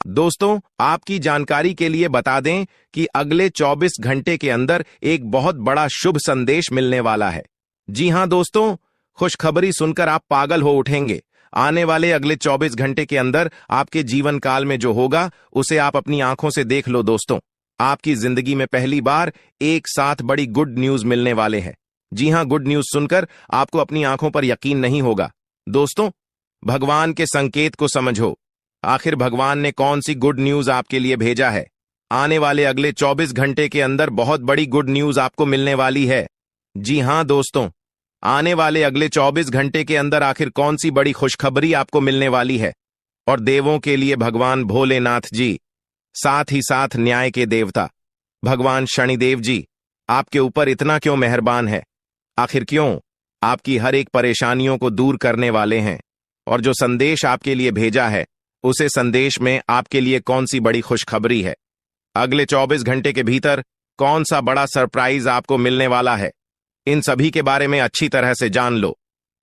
दोस्तों, आपकी जानकारी के लिए बता दें कि अगले 24 घंटे के अंदर एक बहुत बड़ा शुभ संदेश मिलने वाला है। जी हां दोस्तों, खुशखबरी सुनकर आप पागल हो उठेंगे। आने वाले अगले 24 घंटे के अंदर आपके जीवन काल में जो होगा उसे आप अपनी आंखों से देख लो दोस्तों। आपकी जिंदगी में पहली बार एक साथ बड़ी गुड न्यूज मिलने वाले हैं। जी हां, गुड न्यूज सुनकर आपको अपनी आंखों पर यकीन नहीं होगा। दोस्तों, भगवान के संकेत को समझो। आखिर भगवान ने कौन सी गुड न्यूज आपके लिए भेजा है? आने वाले अगले 24 घंटे के अंदर बहुत बड़ी गुड न्यूज आपको मिलने वाली है। जी हां दोस्तों, आने वाले अगले 24 घंटे के अंदर आखिर कौन सी बड़ी खुशखबरी आपको मिलने वाली है? और देवों के लिए भगवान भोलेनाथ जी, साथ ही साथ न्याय के देवता भगवान शनिदेव जी आपके ऊपर इतना क्यों मेहरबान है? आखिर क्यों आपकी हर एक परेशानियों को दूर करने वाले हैं? और जो संदेश आपके लिए भेजा है, उसे संदेश में आपके लिए कौन सी बड़ी खुशखबरी है? अगले 24 घंटे के भीतर कौन सा बड़ा सरप्राइज आपको मिलने वाला है? इन सभी के बारे में अच्छी तरह से जान लो।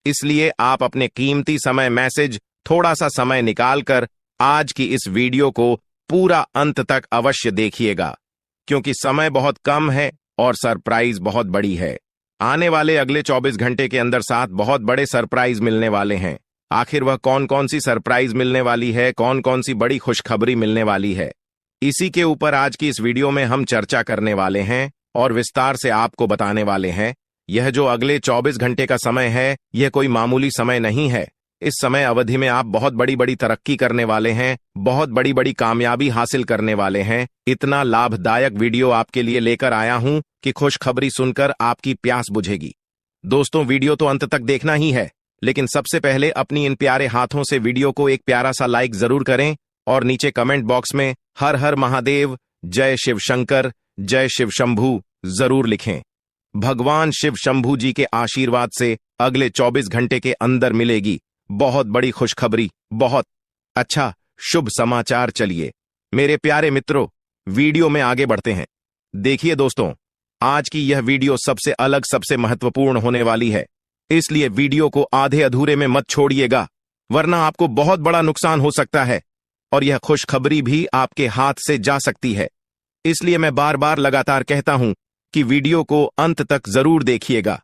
इसलिए आप अपने कीमती समय मैसेज थोड़ा सा समय निकालकर आज की इस वीडियो को पूरा अंत तक अवश्य देखिएगा, क्योंकि समय बहुत कम है और सरप्राइज बहुत बड़ी है। आने वाले अगले 24 घंटे के अंदर 7 बहुत बड़े सरप्राइज मिलने वाले हैं। आखिर वह कौन कौन सी सरप्राइज मिलने वाली है, कौन कौन सी बड़ी खुशखबरी मिलने वाली है, इसी के ऊपर आज की इस वीडियो में हम चर्चा करने वाले हैं और विस्तार से आपको बताने वाले हैं। यह जो अगले 24 घंटे का समय है, यह कोई मामूली समय नहीं है। इस समय अवधि में आप बहुत बड़ी बड़ी तरक्की करने वाले हैं, बहुत बड़ी बड़ी कामयाबी हासिल करने वाले हैं। इतना लाभदायक वीडियो आपके लिए लेकर आया हूं कि खुशखबरी सुनकर आपकी प्यास बुझेगी। दोस्तों, वीडियो तो अंत तक देखना ही है, लेकिन सबसे पहले अपनी इन प्यारे हाथों से वीडियो को एक प्यारा सा लाइक जरूर करें और नीचे कमेंट बॉक्स में हर हर महादेव, जय शिव शंकर, जय शिव शंभू जरूर लिखें। भगवान शिव शंभू जी के आशीर्वाद से अगले 24 घंटे के अंदर मिलेगी बहुत बड़ी खुशखबरी, बहुत अच्छा शुभ समाचार। चलिए मेरे प्यारे मित्रों, वीडियो में आगे बढ़ते हैं। देखिए दोस्तों, आज की यह वीडियो सबसे अलग, सबसे महत्वपूर्ण होने वाली है, इसलिए वीडियो को आधे अधूरे में मत छोड़िएगा, वरना आपको बहुत बड़ा नुकसान हो सकता है और यह खुशखबरी भी आपके हाथ से जा सकती है। इसलिए मैं बार बार लगातार कहता हूं कि वीडियो को अंत तक जरूर देखिएगा,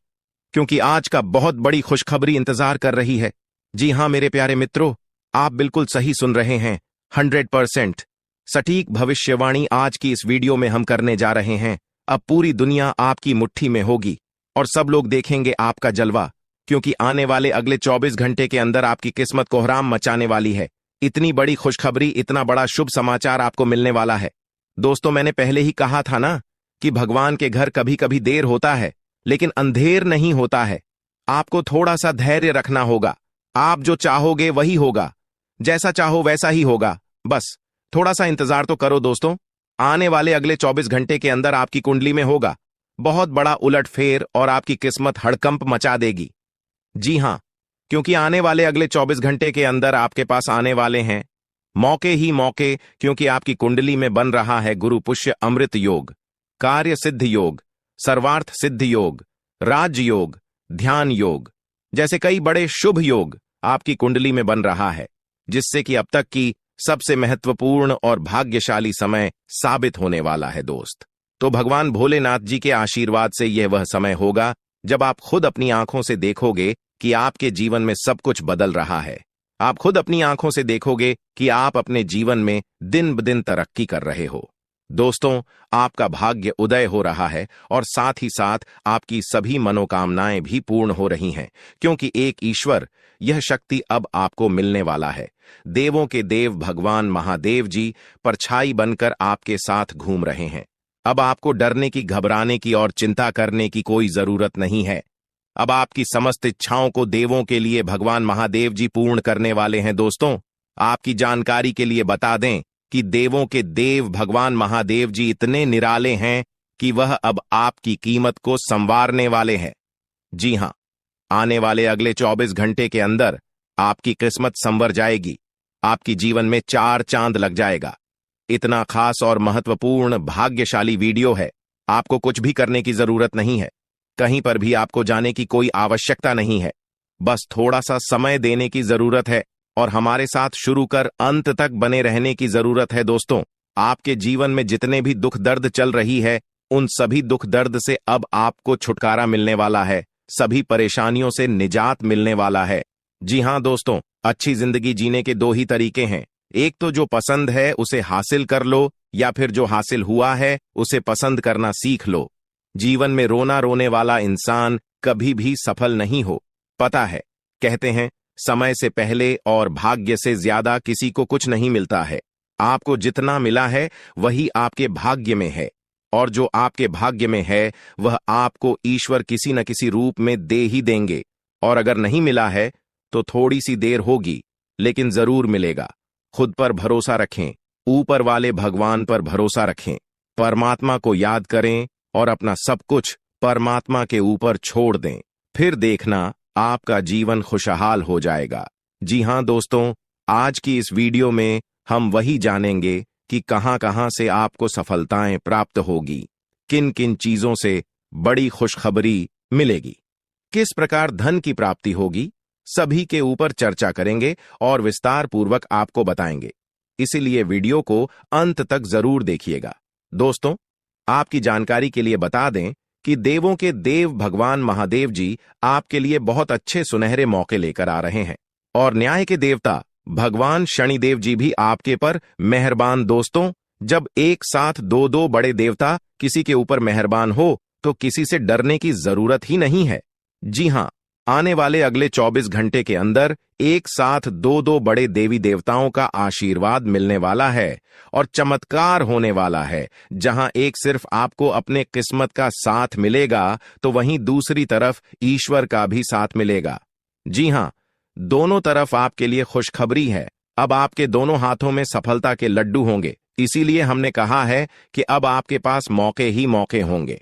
क्योंकि आज का बहुत बड़ी खुशखबरी इंतजार कर रही है। जी हां मेरे प्यारे मित्रों, आप बिल्कुल सही सुन रहे हैं। 100% सटीक भविष्यवाणी आज की इस वीडियो में हम करने जा रहे हैं। अब पूरी दुनिया आपकी मुट्ठी में होगी और सब लोग देखेंगे आपका जलवा, क्योंकि आने वाले अगले 24 घंटे के अंदर आपकी किस्मत कोहराम मचाने वाली है। इतनी बड़ी खुशखबरी, इतना बड़ा शुभ समाचार आपको मिलने वाला है। दोस्तों, मैंने पहले ही कहा था ना कि भगवान के घर कभी कभी देर होता है, लेकिन अंधेर नहीं होता है। आपको थोड़ा सा धैर्य रखना होगा। आप जो चाहोगे वही होगा, जैसा चाहो वैसा ही होगा। बस थोड़ा सा इंतजार तो करो दोस्तों। आने वाले अगले 24 घंटे के अंदर आपकी कुंडली में होगा बहुत बड़ा उलटफेर और आपकी किस्मत हड़कंप मचा देगी। जी हां, क्योंकि आने वाले अगले 24 घंटे के अंदर आपके पास आने वाले हैं मौके ही मौके, क्योंकि आपकी कुंडली में बन रहा है गुरु पुष्य अमृत योग, कार्य सिद्ध योग, सर्वार्थ सिद्ध योग, राज योग, ध्यान योग जैसे कई बड़े शुभ योग आपकी कुंडली में बन रहा है, जिससे कि अब तक की सबसे महत्वपूर्ण और भाग्यशाली समय साबित होने वाला है दोस्त। तो भगवान भोलेनाथ जी के आशीर्वाद से यह वह समय होगा जब आप खुद अपनी आंखों से देखोगे कि आपके जीवन में सब कुछ बदल रहा है। आप खुद अपनी आंखों से देखोगे कि आप अपने जीवन में दिन ब दिन तरक्की कर रहे हो। दोस्तों, आपका भाग्य उदय हो रहा है और साथ ही साथ आपकी सभी मनोकामनाएं भी पूर्ण हो रही हैं, क्योंकि एक ईश्वर, यह शक्ति अब आपको मिलने वाला है। देवों के देव भगवान महादेव जी परछाई बनकर आपके साथ घूम रहे हैं। अब आपको डरने की, घबराने की और चिंता करने की कोई जरूरत नहीं है। अब आपकी समस्त इच्छाओं को देवों के लिए भगवान महादेव जी पूर्ण करने वाले हैं। दोस्तों, आपकी जानकारी के लिए बता दें कि देवों के देव भगवान महादेव जी इतने निराले हैं कि वह अब आपकी कीमत को संवारने वाले हैं। जी हां, आने वाले अगले 24 घंटे के अंदर आपकी किस्मत संवर जाएगी। आपकी जीवन में 4 चांद लग जाएगा। इतना खास और महत्वपूर्ण भाग्यशाली वीडियो है, आपको कुछ भी करने की जरूरत नहीं है। कहीं पर भी आपको जाने की कोई आवश्यकता नहीं है। बस थोड़ा सा समय देने की जरूरत है और हमारे साथ शुरू कर अंत तक बने रहने की जरूरत है। दोस्तों, आपके जीवन में जितने भी दुख दर्द चल रही है, उन सभी दुख दर्द से अब आपको छुटकारा मिलने वाला है, सभी परेशानियों से निजात मिलने वाला है। जी हां दोस्तों, अच्छी जिंदगी जीने के दो ही तरीके हैं। एक तो जो पसंद है उसे हासिल कर लो, या फिर जो हासिल हुआ है उसे पसंद करना सीख लो। जीवन में रोना रोने वाला इंसान कभी भी सफल नहीं हो। पता है, कहते हैं समय से पहले और भाग्य से ज्यादा किसी को कुछ नहीं मिलता है। आपको जितना मिला है वही आपके भाग्य में है, और जो आपके भाग्य में है वह आपको ईश्वर किसी न किसी रूप में दे ही देंगे। और अगर नहीं मिला है तो थोड़ी सी देर होगी, लेकिन जरूर मिलेगा। खुद पर भरोसा रखें, ऊपर वाले भगवान पर भरोसा रखें, परमात्मा को याद करें और अपना सब कुछ परमात्मा के ऊपर छोड़ दें। फिर देखना आपका जीवन खुशहाल हो जाएगा। जी हां दोस्तों, आज की इस वीडियो में हम वही जानेंगे कि कहां कहां से आपको सफलताएं प्राप्त होगी, किन किन चीजों से बड़ी खुशखबरी मिलेगी, किस प्रकार धन की प्राप्ति होगी, सभी के ऊपर चर्चा करेंगे और विस्तार पूर्वक आपको बताएंगे। इसीलिए वीडियो को अंत तक जरूर देखिएगा। दोस्तों, आपकी जानकारी के लिए बता दें कि देवों के देव भगवान महादेव जी आपके लिए बहुत अच्छे सुनहरे मौके लेकर आ रहे हैं, और न्याय के देवता भगवान शनिदेव जी भी आपके पर मेहरबान। दोस्तों, जब एक साथ दो दो बड़े देवता किसी के ऊपर मेहरबान हो तो किसी से डरने की जरूरत ही नहीं है। जी हां, आने वाले अगले 24 घंटे के अंदर एक साथ दो दो बड़े देवी देवताओं का आशीर्वाद मिलने वाला है और चमत्कार होने वाला है। जहां एक सिर्फ आपको अपने किस्मत का साथ मिलेगा, तो वहीं दूसरी तरफ ईश्वर का भी साथ मिलेगा। जी हां, दोनों तरफ आपके लिए खुशखबरी है। अब आपके दोनों हाथों में सफलता के लड्डू होंगे। इसीलिए हमने कहा है कि अब आपके पास मौके ही मौके होंगे।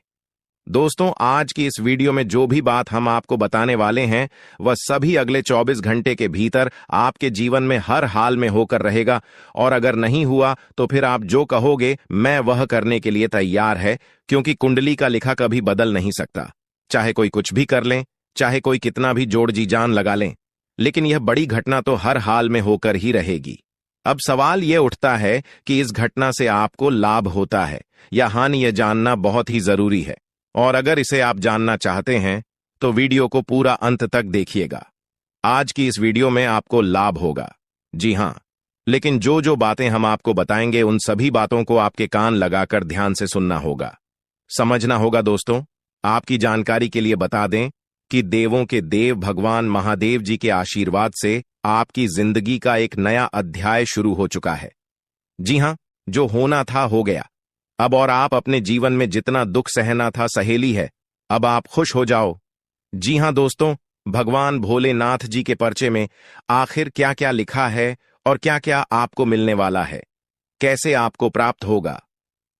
दोस्तों, आज की इस वीडियो में जो भी बात हम आपको बताने वाले हैं वह सभी अगले 24 घंटे के भीतर आपके जीवन में हर हाल में होकर रहेगा, और अगर नहीं हुआ तो फिर आप जो कहोगे मैं वह करने के लिए तैयार है, क्योंकि कुंडली का लिखा कभी बदल नहीं सकता। चाहे कोई कुछ भी कर लें, चाहे कोई कितना भी जोड़ जी जान लगा लें, लेकिन यह बड़ी घटना तो हर हाल में होकर ही रहेगी। अब सवाल यह उठता है कि इस घटना से आपको लाभ होता है या हानि, यह जानना बहुत ही जरूरी है। और अगर इसे आप जानना चाहते हैं तो वीडियो को पूरा अंत तक देखिएगा। आज की इस वीडियो में आपको लाभ होगा। जी हां, लेकिन जो जो बातें हम आपको बताएंगे उन सभी बातों को आपके कान लगाकर ध्यान से सुनना होगा, समझना होगा। दोस्तों, आपकी जानकारी के लिए बता दें कि देवों के देव भगवान महादेव जी के आशीर्वाद से आपकी जिंदगी का एक नया अध्याय शुरू हो चुका है। जी हां, जो होना था हो गया अब, और आप अपने जीवन में जितना दुख सहना था सहेली है। अब आप खुश हो जाओ। जी हां दोस्तों, भगवान भोलेनाथ जी के पर्चे में आखिर क्या क्या लिखा है और क्या क्या आपको मिलने वाला है, कैसे आपको प्राप्त होगा,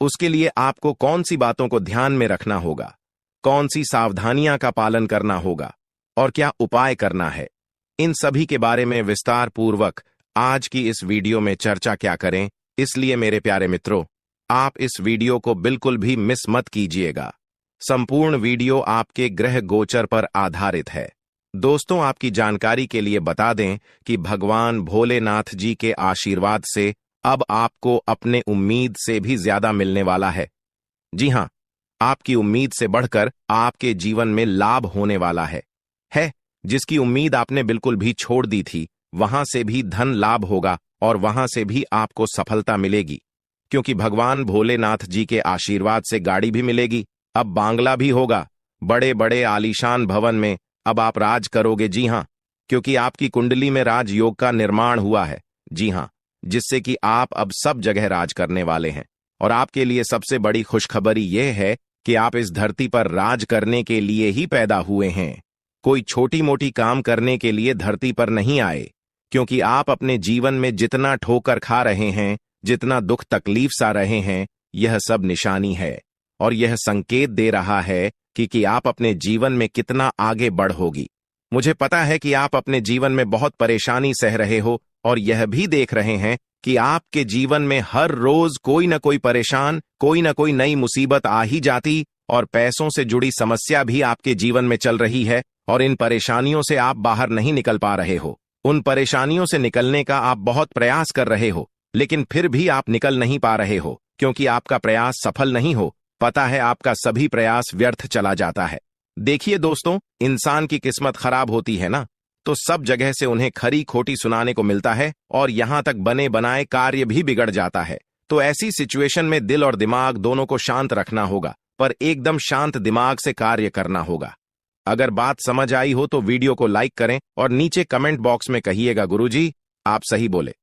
उसके लिए आपको कौन सी बातों को ध्यान में रखना होगा, कौन सी सावधानियां का पालन करना होगा और क्या उपाय करना है, इन सभी के बारे में विस्तार पूर्वक आज की इस वीडियो में चर्चा क्या करें। इसलिए मेरे प्यारे मित्रों, आप इस वीडियो को बिल्कुल भी मिस मत कीजिएगा। संपूर्ण वीडियो आपके ग्रह गोचर पर आधारित है। दोस्तों, आपकी जानकारी के लिए बता दें कि भगवान भोलेनाथ जी के आशीर्वाद से अब आपको अपने उम्मीद से भी ज्यादा मिलने वाला है। जी हां, आपकी उम्मीद से बढ़कर आपके जीवन में लाभ होने वाला है। जिसकी उम्मीद आपने बिल्कुल भी छोड़ दी थी, वहां से भी धन लाभ होगा और वहां से भी आपको सफलता मिलेगी, क्योंकि भगवान भोलेनाथ जी के आशीर्वाद से गाड़ी भी मिलेगी, अब बांग्ला भी होगा, बड़े बड़े आलीशान भवन में अब आप राज करोगे। जी हां, क्योंकि आपकी कुंडली में राजयोग का निर्माण हुआ है। जी हां, जिससे कि आप अब सब जगह राज करने वाले हैं। और आपके लिए सबसे बड़ी खुशखबरी यह है कि आप इस धरती पर राज करने के लिए ही पैदा हुए हैं। कोई छोटी मोटी काम करने के लिए धरती पर नहीं आए, क्योंकि आप अपने जीवन में जितना ठोकर खा रहे हैं, जितना दुख तकलीफ सा रहे हैं, यह सब निशानी है और यह संकेत दे रहा है कि आप अपने जीवन में कितना आगे बढ़ोगी। मुझे पता है कि आप अपने जीवन में बहुत परेशानी सह रहे हो और यह भी देख रहे हैं कि आपके जीवन में हर रोज कोई न कोई परेशान, कोई न कोई नई मुसीबत आ ही जाती और पैसों से जुड़ी समस्या भी आपके जीवन में चल रही है और इन परेशानियों से आप बाहर नहीं निकल पा रहे हो। उन परेशानियों से निकलने का आप बहुत प्रयास कर रहे हो, लेकिन फिर भी आप निकल नहीं पा रहे हो क्योंकि आपका प्रयास सफल नहीं हो। पता है आपका सभी प्रयास व्यर्थ चला जाता है। देखिए दोस्तों, इंसान की किस्मत खराब होती है ना, तो सब जगह से उन्हें खरी खोटी सुनाने को मिलता है और यहां तक बने बनाए कार्य भी बिगड़ जाता है। तो ऐसी सिचुएशन में दिल और दिमाग दोनों को शांत रखना होगा, पर एकदम शांत दिमाग से कार्य करना होगा। अगर बात समझ आई हो तो वीडियो को लाइक करें और नीचे कमेंट बॉक्स में कहिएगा गुरुजी आप सही बोले।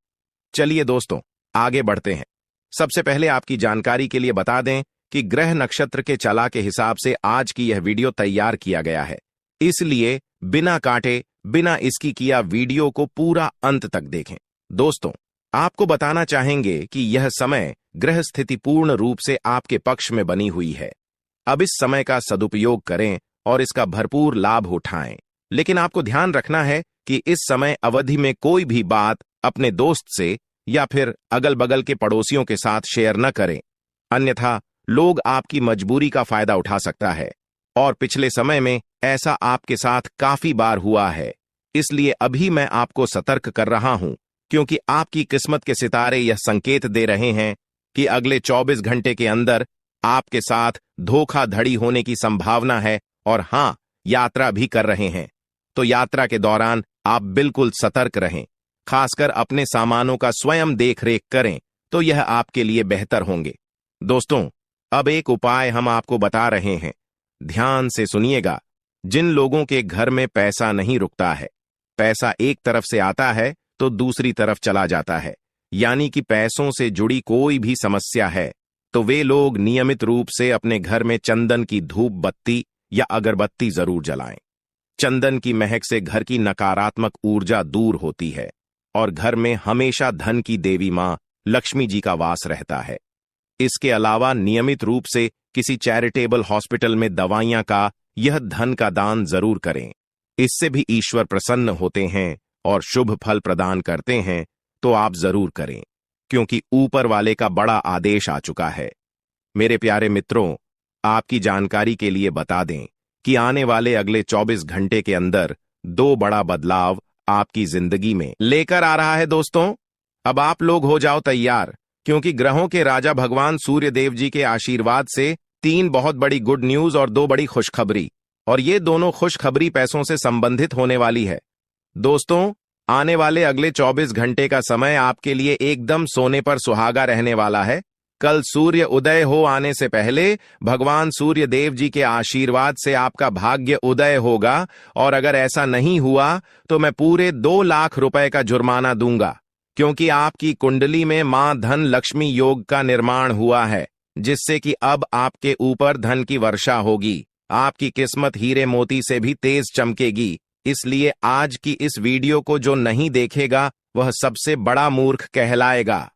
चलिए दोस्तों, आगे बढ़ते हैं। सबसे पहले आपकी जानकारी के लिए बता दें कि ग्रह नक्षत्र के चला के हिसाब से आज की यह वीडियो तैयार किया गया है, इसलिए बिना काटे बिना इसकी किया वीडियो को पूरा अंत तक देखें। दोस्तों, आपको बताना चाहेंगे कि यह समय ग्रह स्थिति पूर्ण रूप से आपके पक्ष में बनी हुई है। अब इस समय का सदुपयोग करें और इसका भरपूर लाभ उठाएं। लेकिन आपको ध्यान रखना है कि इस समय अवधि में कोई भी बात अपने दोस्त से या फिर अगल बगल के पड़ोसियों के साथ शेयर न करें, अन्यथा लोग आपकी मजबूरी का फायदा उठा सकता है। और पिछले समय में ऐसा आपके साथ काफी बार हुआ है, इसलिए अभी मैं आपको सतर्क कर रहा हूं, क्योंकि आपकी किस्मत के सितारे यह संकेत दे रहे हैं कि अगले 24 घंटे के अंदर आपके साथ धोखाधड़ी होने की संभावना है। और हां, यात्रा भी कर रहे हैं, तो यात्रा के दौरान आप बिल्कुल सतर्क रहें। खासकर अपने सामानों का स्वयं देख रेख करें, तो यह आपके लिए बेहतर होंगे। दोस्तों, अब एक उपाय हम आपको बता रहे हैं, ध्यान से सुनिएगा। जिन लोगों के घर में पैसा नहीं रुकता है, पैसा एक तरफ से आता है तो दूसरी तरफ चला जाता है, यानी कि पैसों से जुड़ी कोई भी समस्या है, तो वे लोग नियमित रूप से अपने घर में चंदन की धूप बत्ती या अगरबत्ती जरूर जलाएं। चंदन की महक से घर की नकारात्मक ऊर्जा दूर होती है और घर में हमेशा धन की देवी मां लक्ष्मी जी का वास रहता है। इसके अलावा नियमित रूप से किसी चैरिटेबल हॉस्पिटल में दवाइयां का यह धन का दान जरूर करें। इससे भी ईश्वर प्रसन्न होते हैं और शुभ फल प्रदान करते हैं, तो आप जरूर करें, क्योंकि ऊपर वाले का बड़ा आदेश आ चुका है। मेरे प्यारे मित्रों, आपकी जानकारी के लिए बता दें कि आने वाले अगले 24 घंटे के अंदर 2 बड़ा बदलाव आपकी जिंदगी में लेकर आ रहा है। दोस्तों, अब आप लोग हो जाओ तैयार, क्योंकि ग्रहों के राजा भगवान सूर्य देव जी के आशीर्वाद से 3 बहुत बड़ी गुड न्यूज और 2 बड़ी खुशखबरी, और ये दोनों खुशखबरी पैसों से संबंधित होने वाली है। दोस्तों, आने वाले अगले 24 घंटे का समय आपके लिए एकदम सोने पर सुहागा रहने वाला है। कल सूर्य उदय हो आने से पहले भगवान सूर्य देव जी के आशीर्वाद से आपका भाग्य उदय होगा, और अगर ऐसा नहीं हुआ तो मैं पूरे 2 लाख रुपए का जुर्माना दूंगा, क्योंकि आपकी कुंडली में मां धन लक्ष्मी योग का निर्माण हुआ है, जिससे कि अब आपके ऊपर धन की वर्षा होगी। आपकी किस्मत हीरे मोती से भी तेज चमकेगी। इसलिए आज की इस वीडियो को जो नहीं देखेगा वह सबसे बड़ा मूर्ख कहलाएगा।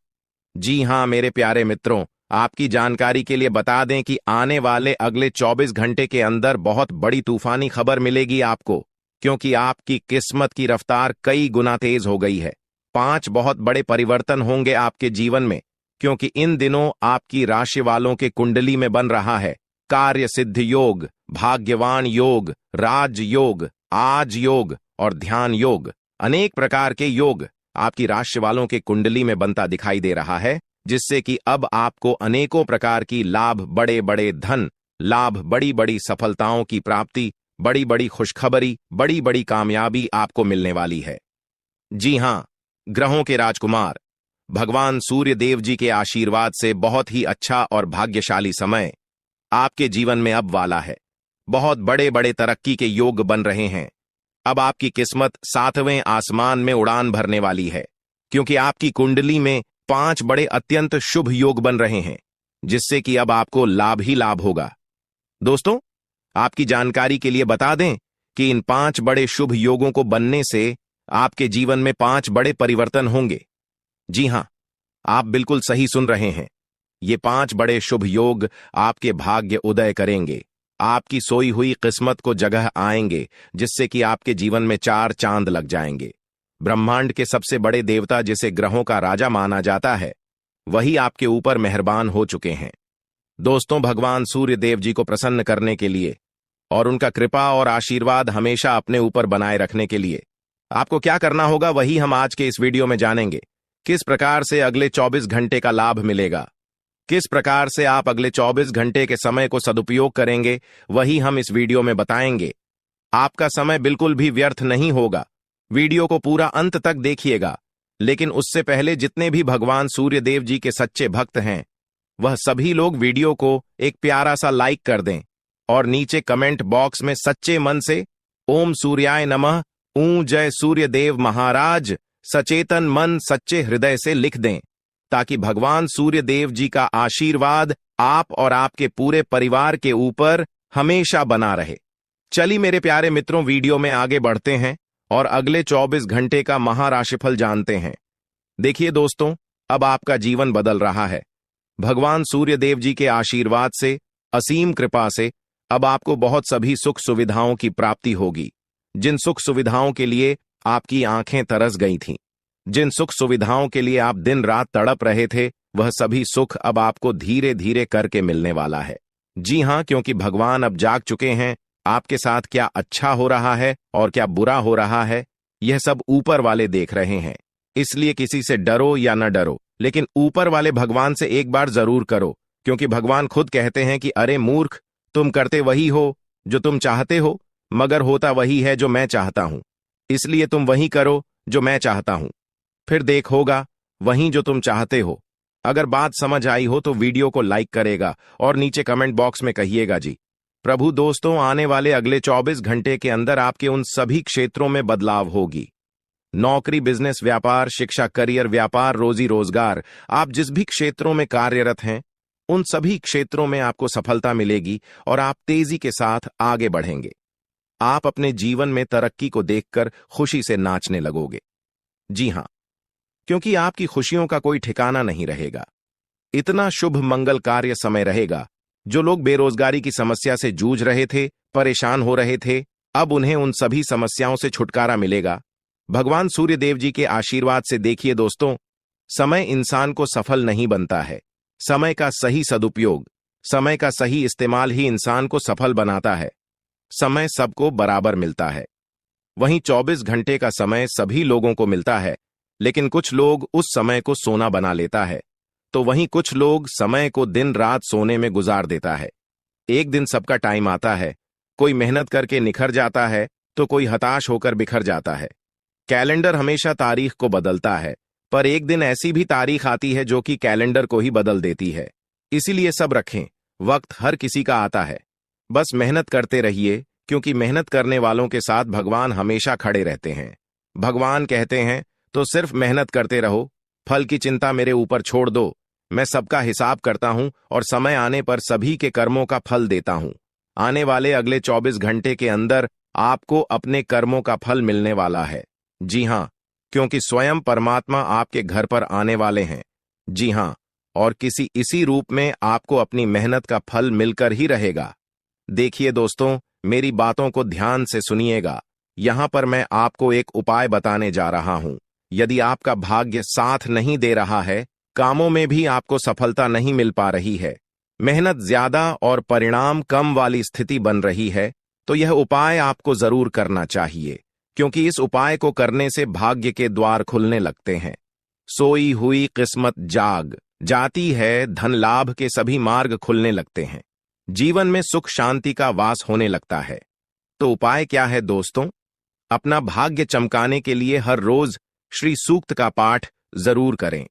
जी हां मेरे प्यारे मित्रों, आपकी जानकारी के लिए बता दें कि आने वाले अगले 24 घंटे के अंदर बहुत बड़ी तूफानी खबर मिलेगी आपको, क्योंकि आपकी किस्मत की रफ्तार कई गुना तेज हो गई है। 5 बहुत बड़े परिवर्तन होंगे आपके जीवन में, क्योंकि इन दिनों आपकी राशि वालों के कुंडली में बन रहा है कार्य सिद्ध योग, भाग्यवान योग, राज योग, आज योग और ध्यान योग। अनेक प्रकार के योग आपकी राशि वालों के कुंडली में बनता दिखाई दे रहा है, जिससे कि अब आपको अनेकों प्रकार की लाभ, बड़े बड़े धन लाभ, बड़ी बड़ी सफलताओं की प्राप्ति, बड़ी बड़ी खुशखबरी, बड़ी बड़ी कामयाबी आपको मिलने वाली है। जी हां, ग्रहों के राजकुमार भगवान सूर्य देव जी के आशीर्वाद से बहुत ही अच्छा और भाग्यशाली समय आपके जीवन में अब वाला है। बहुत बड़े बड़े तरक्की के योग बन रहे हैं। अब आपकी किस्मत 7वें आसमान में उड़ान भरने वाली है, क्योंकि आपकी कुंडली में 5 बड़े अत्यंत शुभ योग बन रहे हैं, जिससे कि अब आपको लाभ ही लाभ होगा। दोस्तों, आपकी जानकारी के लिए बता दें कि इन 5 बड़े शुभ योगों को बनने से आपके जीवन में 5 बड़े परिवर्तन होंगे। जी हां, आप बिल्कुल सही सुन रहे हैं। ये 5 बड़े शुभ योग आपके भाग्य उदय करेंगे, आपकी सोई हुई किस्मत को जगह आएंगे, जिससे कि आपके जीवन में 4 चांद लग जाएंगे। ब्रह्मांड के सबसे बड़े देवता, जिसे ग्रहों का राजा माना जाता है, वही आपके ऊपर मेहरबान हो चुके हैं। दोस्तों, भगवान सूर्य देव जी को प्रसन्न करने के लिए और उनका कृपा और आशीर्वाद हमेशा अपने ऊपर बनाए रखने के लिए आपको क्या करना होगा वही हम आज के इस वीडियो में जानेंगे। किस प्रकार से अगले 24 घंटे का लाभ मिलेगा, किस प्रकार से आप अगले 24 घंटे के समय को सदुपयोग करेंगे, वही हम इस वीडियो में बताएंगे। आपका समय बिल्कुल भी व्यर्थ नहीं होगा। वीडियो को पूरा अंत तक देखिएगा। लेकिन उससे पहले जितने भी भगवान सूर्य देव जी के सच्चे भक्त हैं, वह सभी लोग वीडियो को एक प्यारा सा लाइक कर दें और नीचे कमेंट बॉक्स में सच्चे मन से ओम सूर्याय नमः, ऊ जय सूर्य देव महाराज, सचेतन मन सच्चे हृदय से लिख दें, ताकि भगवान सूर्य देव जी का आशीर्वाद आप और आपके पूरे परिवार के ऊपर हमेशा बना रहे। चलिए मेरे प्यारे मित्रों, वीडियो में आगे बढ़ते हैं और अगले 24 घंटे का महाराशिफल जानते हैं। देखिए दोस्तों, अब आपका जीवन बदल रहा है। भगवान सूर्य देव जी के आशीर्वाद से, असीम कृपा से अब आपको बहुत सभी सुख सुविधाओं की प्राप्ति होगी। जिन सुख सुविधाओं के लिए आपकी आंखें तरस गई थीं, जिन सुख सुविधाओं के लिए आप दिन रात तड़प रहे थे, वह सभी सुख अब आपको धीरे धीरे करके मिलने वाला है। जी हां, क्योंकि भगवान अब जाग चुके हैं। आपके साथ क्या अच्छा हो रहा है और क्या बुरा हो रहा है, यह सब ऊपर वाले देख रहे हैं। इसलिए किसी से डरो या न डरो, लेकिन ऊपर वाले भगवान से एक बार जरूर करो, क्योंकि भगवान खुद कहते हैं कि अरे मूर्ख, तुम करते वही हो जो तुम चाहते हो, मगर होता वही है जो मैं चाहता हूं। इसलिए तुम वही करो जो मैं चाहता हूं, फिर देख होगा वही जो तुम चाहते हो। अगर बात समझ आई हो तो वीडियो को लाइक करेगा और नीचे कमेंट बॉक्स में कहिएगा जी। प्रभु दोस्तों, आने वाले अगले 24 घंटे के अंदर आपके उन सभी क्षेत्रों में बदलाव होगी। नौकरी, बिजनेस, व्यापार, शिक्षा, करियर, व्यापार, रोजी रोजगार, आप जिस भी क्षेत्रों में कार्यरत हैं, उन सभी क्षेत्रों में आपको सफलता मिलेगी और आप तेजी के साथ आगे बढ़ेंगे। आप अपने जीवन में तरक्की को देखकर खुशी से नाचने लगोगे। जी हां, क्योंकि आपकी खुशियों का कोई ठिकाना नहीं रहेगा। इतना शुभ मंगल कार्य समय रहेगा। जो लोग बेरोजगारी की समस्या से जूझ रहे थे, परेशान हो रहे थे, अब उन्हें उन सभी समस्याओं से छुटकारा मिलेगा भगवान सूर्य देव जी के आशीर्वाद से। देखिए दोस्तों, समय इंसान को सफल नहीं बनता है। समय का सही सदुपयोग, समय का सही इस्तेमाल ही इंसान को सफल बनाता है। समय सबको बराबर मिलता है। वहीं 24 घंटे का समय सभी लोगों को मिलता है, लेकिन कुछ लोग उस समय को सोना बना लेता है, तो वहीं कुछ लोग समय को दिन रात सोने में गुजार देता है। एक दिन सबका टाइम आता है, कोई मेहनत करके निखर जाता है तो कोई हताश होकर बिखर जाता है। कैलेंडर हमेशा तारीख को बदलता है, पर एक दिन ऐसी भी तारीख आती है जो कि कैलेंडर को ही बदल देती है। इसीलिए सब रखें, वक्त हर किसी का आता है। बस मेहनत करते रहिए, क्योंकि मेहनत करने वालों के साथ भगवान हमेशा खड़े रहते हैं। भगवान कहते हैं तो सिर्फ मेहनत करते रहो, फल की चिंता मेरे ऊपर छोड़ दो। मैं सबका हिसाब करता हूं और समय आने पर सभी के कर्मों का फल देता हूं। आने वाले अगले 24 घंटे के अंदर आपको अपने कर्मों का फल मिलने वाला है। जी हां, क्योंकि स्वयं परमात्मा आपके घर पर आने वाले हैं। जी हां, और किसी इसी रूप में आपको अपनी मेहनत का फल मिलकर ही रहेगा। देखिए दोस्तों, मेरी बातों को ध्यान से सुनिएगा। यहां पर मैं आपको एक उपाय बताने जा रहा हूं। यदि आपका भाग्य साथ नहीं दे रहा है, कामों में भी आपको सफलता नहीं मिल पा रही है, मेहनत ज्यादा और परिणाम कम वाली स्थिति बन रही है, तो यह उपाय आपको जरूर करना चाहिए, क्योंकि इस उपाय को करने से भाग्य के द्वार खुलने लगते हैं। सोई हुई किस्मत जाग जाती है, धन लाभ के सभी मार्ग खुलने लगते हैं, जीवन में सुख शांति का वास होने लगता है। तो उपाय क्या है दोस्तों? अपना भाग्य चमकाने के लिए हर रोज श्री सूक्त का पाठ जरूर करें।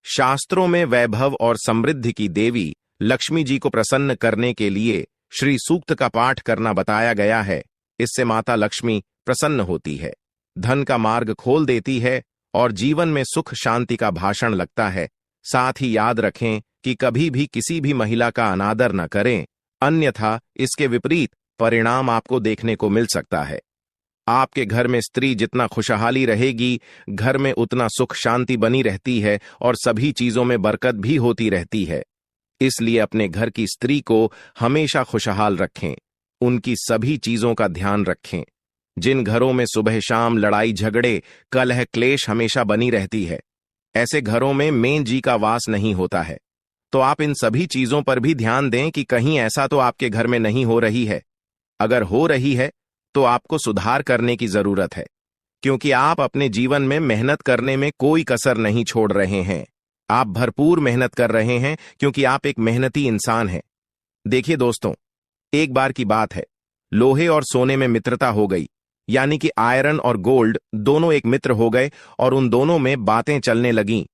शास्त्रों में वैभव और समृद्धि की देवी लक्ष्मी जी को प्रसन्न करने के लिए श्री सूक्त का पाठ करना बताया गया है। इससे माता लक्ष्मी प्रसन्न होती है, धन का मार्ग खोल देती है और जीवन में सुख शांति का भाषण लगता है। साथ ही याद रखें कि कभी भी किसी भी महिला का अनादर न करें, अन्यथा इसके विपरीत परिणाम आपको देखने को मिल सकता है। आपके घर में स्त्री जितना खुशहाली रहेगी, घर में उतना सुख शांति बनी रहती है और सभी चीजों में बरकत भी होती रहती है। इसलिए अपने घर की स्त्री को हमेशा खुशहाल रखें, उनकी सभी चीजों का ध्यान रखें। जिन घरों में सुबह शाम लड़ाई झगड़े कलह क्लेश हमेशा बनी रहती है, ऐसे घरों में मेन जी का वास नहीं होता है। तो आप इन सभी चीजों पर भी ध्यान दें कि कहीं ऐसा तो आपके घर में नहीं हो रही है। अगर हो रही है तो आपको सुधार करने की जरूरत है। क्योंकि आप अपने जीवन में मेहनत करने में कोई कसर नहीं छोड़ रहे हैं। आप भरपूर मेहनत कर रहे हैं क्योंकि आप एक मेहनती इंसान हैं। देखिए दोस्तों, एक बार की बात है, लोहे और सोने में मित्रता हो गई, यानी कि आयरन और गोल्ड दोनों एक मित्र हो गए और उन दोनों में बातें चलने लगीं।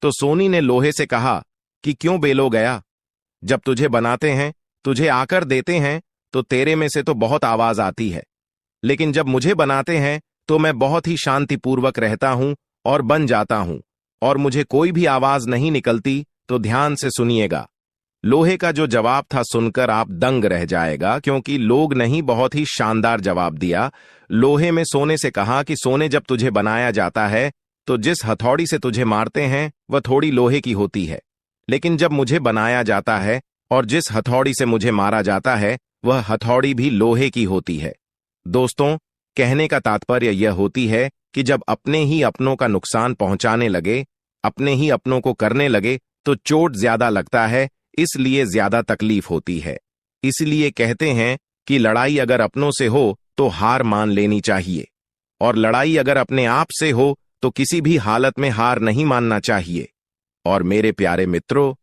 तो सोनी ने लोहे से कहा कि क्यों बेलो गया, जब तुझे बनाते हैं, तुझे आकर देते हैं, तो तेरे में से तो बहुत आवाज आती है, लेकिन जब मुझे बनाते हैं तो मैं बहुत ही शांतिपूर्वक रहता हूं और बन जाता हूं, और मुझे कोई भी आवाज नहीं निकलती। तो ध्यान से सुनिएगा। लोहे का जो जवाब था सुनकर आप दंग रह जाएगा, क्योंकि लोग नहीं, बहुत ही शानदार जवाब दिया। लोहे में सोने से कहा कि सोने, जब तुझे बनाया जाता है तो जिस हथौड़ी से तुझे मारते हैं वह थोड़ी लोहे की होती है, लेकिन जब मुझे बनाया जाता है और जिस हथौड़ी से मुझे मारा जाता है वह हथौड़ी भी लोहे की होती है। दोस्तों, कहने का तात्पर्य यह होती है कि जब अपने ही अपनों का नुकसान पहुंचाने लगे, अपने ही अपनों को करने लगे, तो चोट ज्यादा लगता है, इसलिए ज्यादा तकलीफ होती है। इसलिए कहते हैं कि लड़ाई अगर अपनों से हो तो हार मान लेनी चाहिए, और लड़ाई अगर अपने आप से हो तो किसी भी हालत में हार नहीं मानना चाहिए। और मेरे प्यारे मित्रों,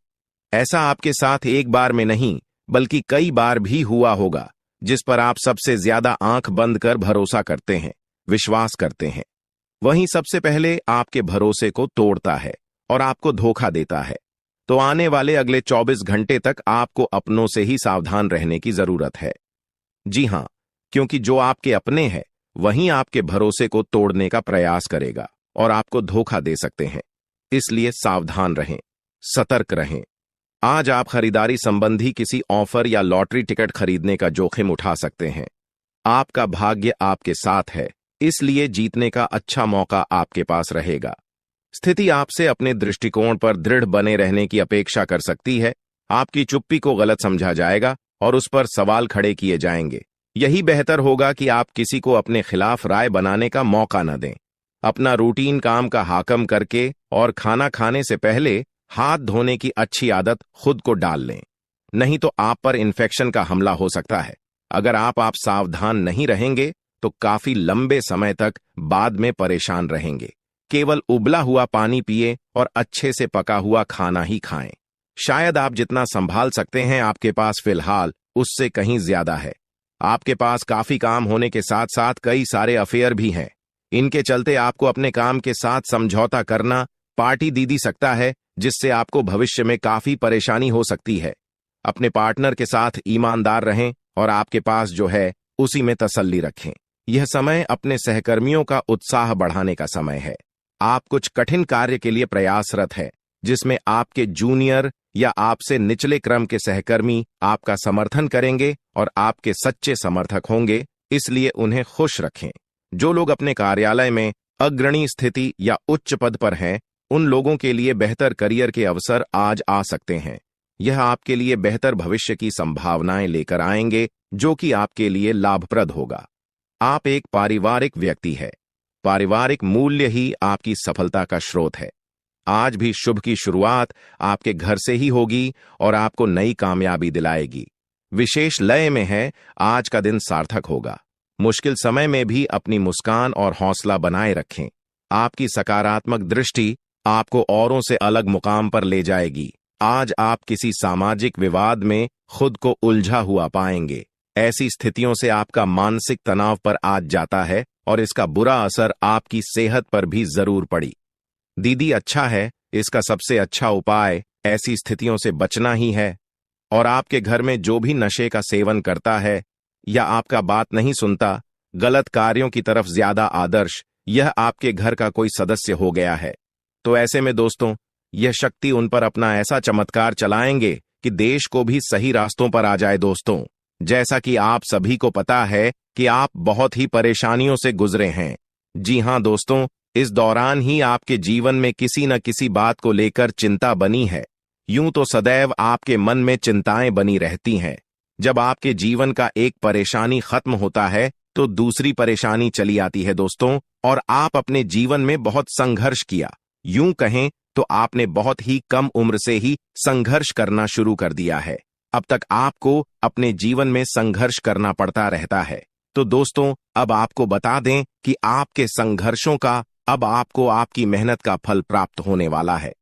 ऐसा आपके साथ एक बार में नहीं बल्कि कई बार भी हुआ होगा, जिस पर आप सबसे ज्यादा आंख बंद कर भरोसा करते हैं, विश्वास करते हैं। वहीं सबसे पहले आपके भरोसे को तोड़ता है और आपको धोखा देता है। तो आने वाले अगले 24 घंटे तक आपको अपनों से ही सावधान रहने की जरूरत है। जी हां, क्योंकि जो आपके अपने हैं वहीं आपके भरोसे को तोड़ने का प्रयास करेगा और आपको धोखा दे सकते हैं। इसलिए सावधान रहें, सतर्क रहें। आज आप खरीदारी संबंधी किसी ऑफर या लॉटरी टिकट खरीदने का जोखिम उठा सकते हैं। आपका भाग्य आपके साथ है, इसलिए जीतने का अच्छा मौका आपके पास रहेगा। स्थिति आपसे अपने दृष्टिकोण पर दृढ़ बने रहने की अपेक्षा कर सकती है। आपकी चुप्पी को गलत समझा जाएगा और उस पर सवाल खड़े किए जाएंगे। यही बेहतर होगा कि आप किसी को अपने खिलाफ राय बनाने का मौका न दें। अपना रूटीन काम का हाकम करके और खाना खाने से पहले हाथ धोने की अच्छी आदत खुद को डाल लें, नहीं तो आप पर इन्फेक्शन का हमला हो सकता है। अगर आप सावधान नहीं रहेंगे तो काफी लंबे समय तक बाद में परेशान रहेंगे। केवल उबला हुआ पानी पिए और अच्छे से पका हुआ खाना ही खाएं। शायद आप जितना संभाल सकते हैं आपके पास फिलहाल उससे कहीं ज्यादा है। आपके पास काफी काम होने के साथ साथ कई सारे अफेयर भी हैं। इनके चलते आपको अपने काम के साथ समझौता करना पार्टी दीदी सकता है, जिससे आपको भविष्य में काफी परेशानी हो सकती है। अपने पार्टनर के साथ ईमानदार रहें और आपके पास जो है उसी में तसल्ली रखें। यह समय अपने सहकर्मियों का उत्साह बढ़ाने का समय है। आप कुछ कठिन कार्य के लिए प्रयासरत है, जिसमें आपके जूनियर या आपसे निचले क्रम के सहकर्मी आपका समर्थन करेंगे और आपके सच्चे समर्थक होंगे, इसलिए उन्हें खुश रखें। जो लोग अपने कार्यालय में अग्रणी स्थिति या उच्च पद पर हैं, उन लोगों के लिए बेहतर करियर के अवसर आज आ सकते हैं। यह आपके लिए बेहतर भविष्य की संभावनाएं लेकर आएंगे, जो कि आपके लिए लाभप्रद होगा। आप एक पारिवारिक व्यक्ति है। पारिवारिक मूल्य ही आपकी सफलता का स्रोत है। आज भी शुभ की शुरुआत आपके घर से ही होगी और आपको नई कामयाबी दिलाएगी। विशेष लय में है, आज का दिन सार्थक होगा। मुश्किल समय में भी अपनी मुस्कान और हौसला बनाए रखें। आपकी सकारात्मक दृष्टि आपको औरों से अलग मुकाम पर ले जाएगी। आज आप किसी सामाजिक विवाद में खुद को उलझा हुआ पाएंगे। ऐसी स्थितियों से आपका मानसिक तनाव पर आज जाता है और इसका बुरा असर आपकी सेहत पर भी जरूर पड़ी। दीदी अच्छा है, इसका सबसे अच्छा उपाय ऐसी स्थितियों से बचना ही है। और आपके घर में जो भी नशे का सेवन करता है या आपका बात नहीं सुनता, गलत कार्यों की तरफ ज्यादा आदर्श, यह आपके घर का कोई सदस्य हो गया है। तो ऐसे में दोस्तों, यह शक्ति उन पर अपना ऐसा चमत्कार चलाएंगे कि देश को भी सही रास्तों पर आ जाए। दोस्तों, जैसा कि आप सभी को पता है कि आप बहुत ही परेशानियों से गुजरे हैं। जी हां दोस्तों, इस दौरान ही आपके जीवन में किसी न किसी बात को लेकर चिंता बनी है। यूं तो सदैव आपके मन में चिंताएं बनी रहती हैं। जब आपके जीवन का एक परेशानी खत्म होता है तो दूसरी परेशानी चली आती है दोस्तों, और आप अपने जीवन में बहुत संघर्ष किया। यूं कहें तो आपने बहुत ही कम उम्र से ही संघर्ष करना शुरू कर दिया है। अब तक आपको अपने जीवन में संघर्ष करना पड़ता रहता है। तो दोस्तों अब आपको बता दें कि आपके संघर्षों का अब आपको आपकी मेहनत का फल प्राप्त होने वाला है।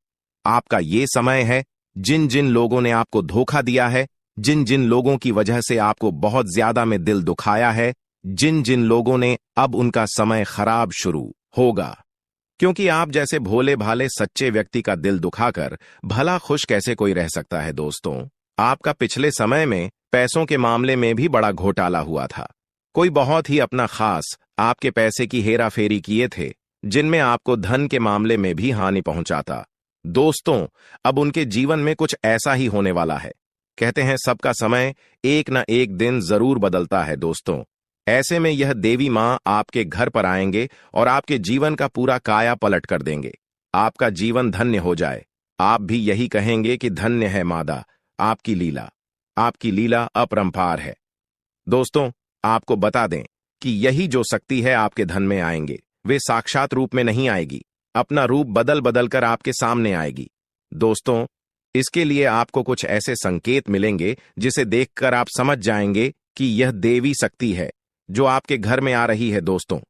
आपका ये समय है। जिन जिन लोगों ने आपको धोखा दिया है, जिन जिन लोगों की वजह से आपको बहुत ज्यादा में दिल दुखाया है, जिन जिन लोगों ने, अब उनका समय खराब शुरू होगा। क्योंकि आप जैसे भोले भाले सच्चे व्यक्ति का दिल दुखाकर भला खुश कैसे कोई रह सकता है दोस्तों। आपका पिछले समय में पैसों के मामले में भी बड़ा घोटाला हुआ था। कोई बहुत ही अपना खास आपके पैसे की हेरा फेरी किए थे, जिनमें आपको धन के मामले में भी हानि पहुंचाता। दोस्तों अब उनके जीवन में कुछ ऐसा ही होने वाला है। कहते हैं सबका समय एक न एक दिन जरूर बदलता है दोस्तों। ऐसे में यह देवी मां आपके घर पर आएंगे और आपके जीवन का पूरा काया पलट कर देंगे। आपका जीवन धन्य हो जाए। आप भी यही कहेंगे कि धन्य है मादा, आपकी लीला अपरंपार है। दोस्तों आपको बता दें कि यही जो शक्ति है आपके धन में आएंगे, वे साक्षात रूप में नहीं आएगी, अपना रूप बदल बदल कर आपके सामने आएगी। दोस्तों इसके लिए आपको कुछ ऐसे संकेत मिलेंगे जिसे देखकर आप समझ जाएंगे कि यह देवी शक्ति है जो आपके घर में आ रही है। दोस्तों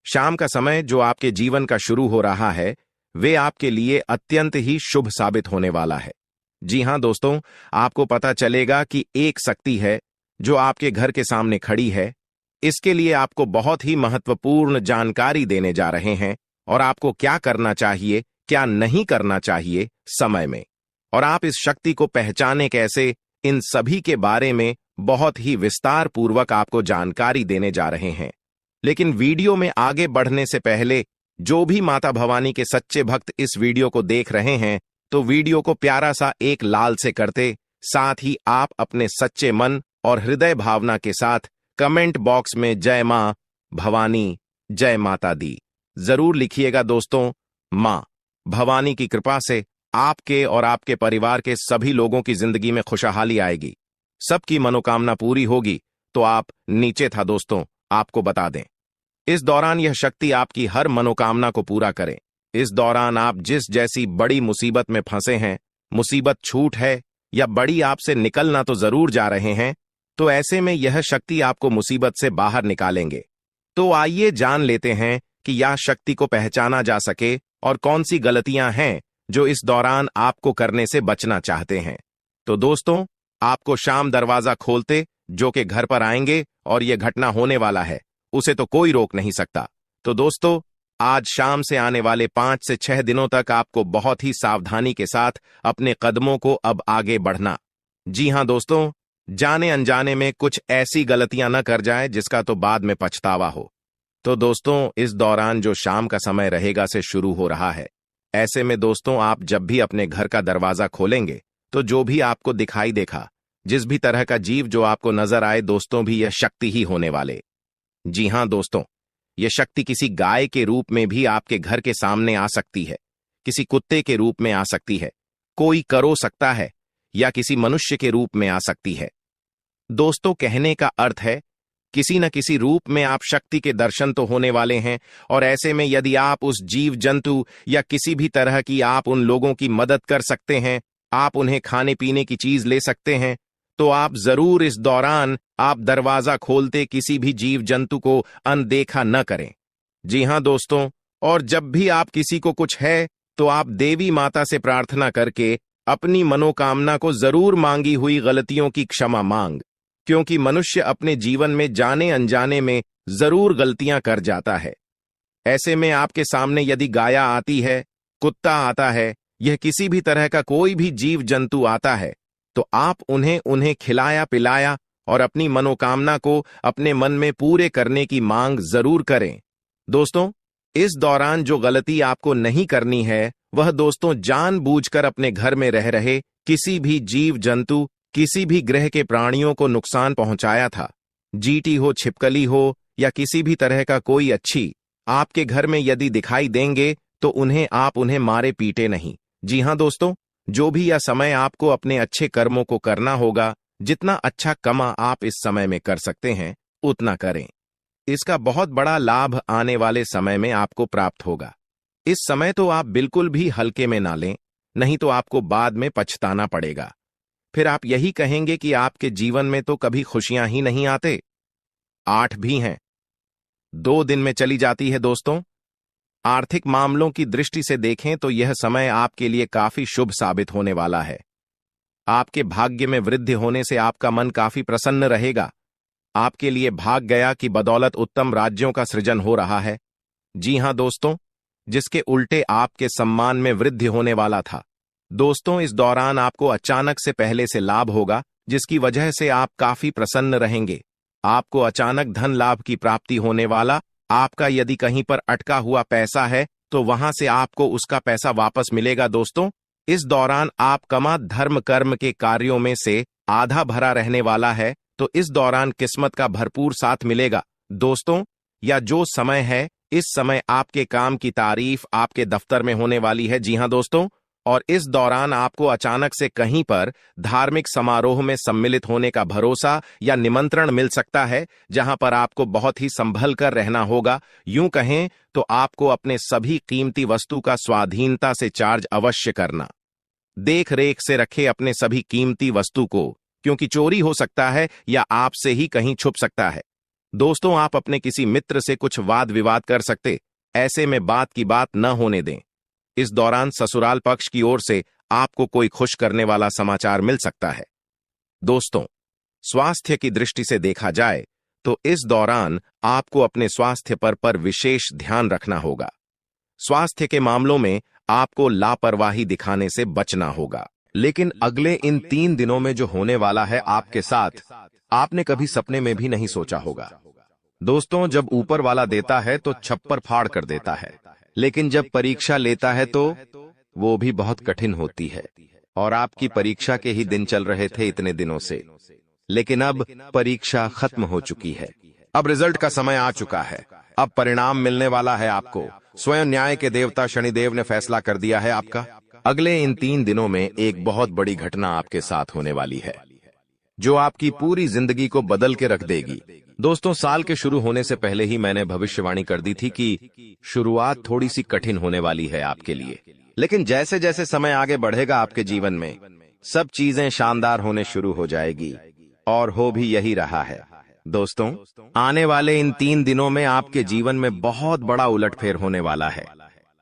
शाम का समय जो आपके जीवन का शुरू हो रहा है, वे आपके लिए अत्यंत ही शुभ साबित होने वाला है। जी हां दोस्तों, आपको पता चलेगा कि एक शक्ति है जो आपके घर के सामने खड़ी है। इसके लिए आपको बहुत ही महत्वपूर्ण जानकारी देने जा रहे हैं और आपको क्या करना चाहिए, क्या नहीं करना चाहिए समय में, और आप इस शक्ति को पहचाने कैसे, इन सभी के बारे में बहुत ही विस्तार पूर्वक आपको जानकारी देने जा रहे हैं। लेकिन वीडियो में आगे बढ़ने से पहले जो भी माता भवानी के सच्चे भक्त इस वीडियो को देख रहे हैं, तो वीडियो को प्यारा सा एक लाल से करते, साथ ही आप अपने सच्चे मन और हृदय भावना के साथ कमेंट बॉक्स में जय मां भवानी, जय माता दी जरूर लिखिएगा। दोस्तों मां भवानी की कृपा से आपके और आपके परिवार के सभी लोगों की जिंदगी में खुशहाली आएगी, सबकी मनोकामना पूरी होगी। तो आप नीचे था दोस्तों, आपको बता दें इस दौरान यह शक्ति आपकी हर मनोकामना को पूरा करे। इस दौरान आप जिस जैसी बड़ी मुसीबत में फंसे हैं, मुसीबत छूट है या बड़ी आपसे निकलना तो जरूर जा रहे हैं, तो ऐसे में यह शक्ति आपको मुसीबत से बाहर निकालेंगे। तो आइए जान लेते हैं कि यह शक्ति को पहचाना जा सके और कौन सी गलतियां हैं जो इस दौरान आपको करने से बचना चाहते हैं। तो दोस्तों आपको शाम दरवाजा खोलते जो कि घर पर आएंगे और यह घटना होने वाला है, उसे तो कोई रोक नहीं सकता। तो दोस्तों आज शाम से आने वाले 5 से 6 दिनों तक आपको बहुत ही सावधानी के साथ अपने कदमों को अब आगे बढ़ना। जी हां दोस्तों, जाने अनजाने में कुछ ऐसी गलतियां न कर जाए जिसका तो बाद में पछतावा हो। तो दोस्तों इस दौरान जो शाम का समय रहेगा से शुरू हो रहा है। ऐसे में दोस्तों आप जब भी अपने घर का दरवाजा खोलेंगे तो जो भी आपको दिखाई देखा, जिस भी तरह का जीव जो आपको नजर आए, दोस्तों भी यह शक्ति ही होने वाले। जी हां दोस्तों, यह शक्ति किसी गाय के रूप में भी आपके घर के सामने आ सकती है, किसी कुत्ते के रूप में आ सकती है, कोई करो सकता है, या किसी मनुष्य के रूप में आ सकती है। दोस्तों कहने का अर्थ है किसी न किसी रूप में आप शक्ति के दर्शन तो होने वाले हैं। और ऐसे में यदि आप उस जीव जंतु या किसी भी तरह की आप उन लोगों की मदद कर सकते हैं, आप उन्हें खाने पीने की चीज ले सकते हैं, तो आप जरूर इस दौरान आप दरवाजा खोलते किसी भी जीव जंतु को अनदेखा न करें। जी हां दोस्तों, और जब भी आप किसी को कुछ है तो आप देवी माता से प्रार्थना करके अपनी मनोकामना को जरूर मांगी हुई गलतियों की क्षमा मांग, क्योंकि मनुष्य अपने जीवन में जाने अनजाने में जरूर गलतियां कर जाता है। ऐसे में आपके सामने यदि गाया आती है, कुत्ता आता है, यह किसी भी तरह का कोई भी जीव जंतु आता है, तो आप उन्हें खिलाया पिलाया और अपनी मनोकामना को अपने मन में पूरे करने की मांग जरूर करें। दोस्तों इस दौरान जो गलती आपको नहीं करनी है, वह दोस्तों जानबूझकर अपने घर में रह रहे किसी भी जीव जंतु, किसी भी ग्रह के प्राणियों को नुकसान पहुंचाया था। जीटी हो, छिपकली हो या किसी भी तरह का कोई अच्छी आपके घर में यदि दिखाई देंगे तो उन्हें मारे पीटे नहीं। जी हां दोस्तों, जो भी यह समय आपको अपने अच्छे कर्मों को करना होगा, जितना अच्छा कमा आप इस समय में कर सकते हैं उतना करें। इसका बहुत बड़ा लाभ आने वाले समय में आपको प्राप्त होगा। इस समय तो आप बिल्कुल भी हल्के में ना लें, नहीं तो आपको बाद में पछताना पड़ेगा। फिर आप यही कहेंगे कि आपके जीवन में तो कभी खुशियां ही नहीं आते। 8 भी हैं। 2 दिन में चली जाती है दोस्तों। आर्थिक मामलों की दृष्टि से देखें तो यह समय आपके लिए काफी शुभ साबित होने वाला है। आपके भाग्य में वृद्धि होने से आपका मन काफी प्रसन्न रहेगा। आपके लिए भाग गया की बदौलत उत्तम राज्यों का सृजन हो रहा है। जी हां दोस्तों, जिसके उल्टे आपके सम्मान में वृद्धि होने वाला था। दोस्तों, इस दौरान आपको अचानक से पहले से लाभ होगा, जिसकी वजह से आप काफी प्रसन्न रहेंगे। आपको अचानक धन लाभ की प्राप्ति होने वाला। आपका यदि कहीं पर अटका हुआ पैसा है तो वहां से आपको उसका पैसा वापस मिलेगा। दोस्तों, इस दौरान आप कमा धर्म कर्म के कार्यों में से आधा भरा रहने वाला है, तो इस दौरान किस्मत का भरपूर साथ मिलेगा। दोस्तों, या जो समय है, इस समय आपके काम की तारीफ आपके दफ्तर में होने वाली है। जी हां दोस्तों, और इस दौरान आपको अचानक से कहीं पर धार्मिक समारोह में सम्मिलित होने का भरोसा या निमंत्रण मिल सकता है, जहां पर आपको बहुत ही संभल कर रहना होगा। यूं कहें तो आपको अपने सभी कीमती वस्तु का स्वाधीनता से चार्ज अवश्य करना। देख रेख से रखे अपने सभी कीमती वस्तु को, क्योंकि चोरी हो सकता है या आपसे ही कहीं छुप सकता है। दोस्तों, आप अपने किसी मित्र से कुछ वाद विवाद कर सकते, ऐसे में बात की बात न होने दें। इस दौरान ससुराल पक्ष की ओर से आपको कोई खुश करने वाला समाचार मिल सकता है। दोस्तों, स्वास्थ्य की दृष्टि से देखा जाए तो इस दौरान आपको अपने स्वास्थ्य पर विशेष ध्यान रखना होगा। स्वास्थ्य के मामलों में आपको लापरवाही दिखाने से बचना होगा। लेकिन अगले इन 3 दिनों में जो होने वाला है आपके साथ, आपने कभी सपने में भी नहीं सोचा होगा। दोस्तों, जब ऊपर वाला देता है तो छप्पर फाड़ कर देता है, लेकिन जब परीक्षा लेता है तो वो भी बहुत कठिन होती है। और आपकी परीक्षा के ही दिन चल रहे थे इतने दिनों से, लेकिन अब परीक्षा खत्म हो चुकी है। अब रिजल्ट का समय आ चुका है। अब परिणाम मिलने वाला है आपको। स्वयं न्याय के देवता शनिदेव ने फैसला कर दिया है आपका। अगले इन 3 दिनों में एक बहुत बड़ी घटना आपके साथ होने वाली है, जो आपकी पूरी जिंदगी को बदल के रख देगी। दोस्तों, साल के शुरू होने से पहले ही मैंने भविष्यवाणी कर दी थी कि शुरुआत थोड़ी सी कठिन होने वाली है आपके लिए, लेकिन जैसे जैसे समय आगे बढ़ेगा आपके जीवन में सब चीजें शानदार होने शुरू हो जाएगी, और हो भी यही रहा है। दोस्तों, आने वाले इन 3 दिनों में आपके जीवन में बहुत बड़ा उलटफेर होने वाला है।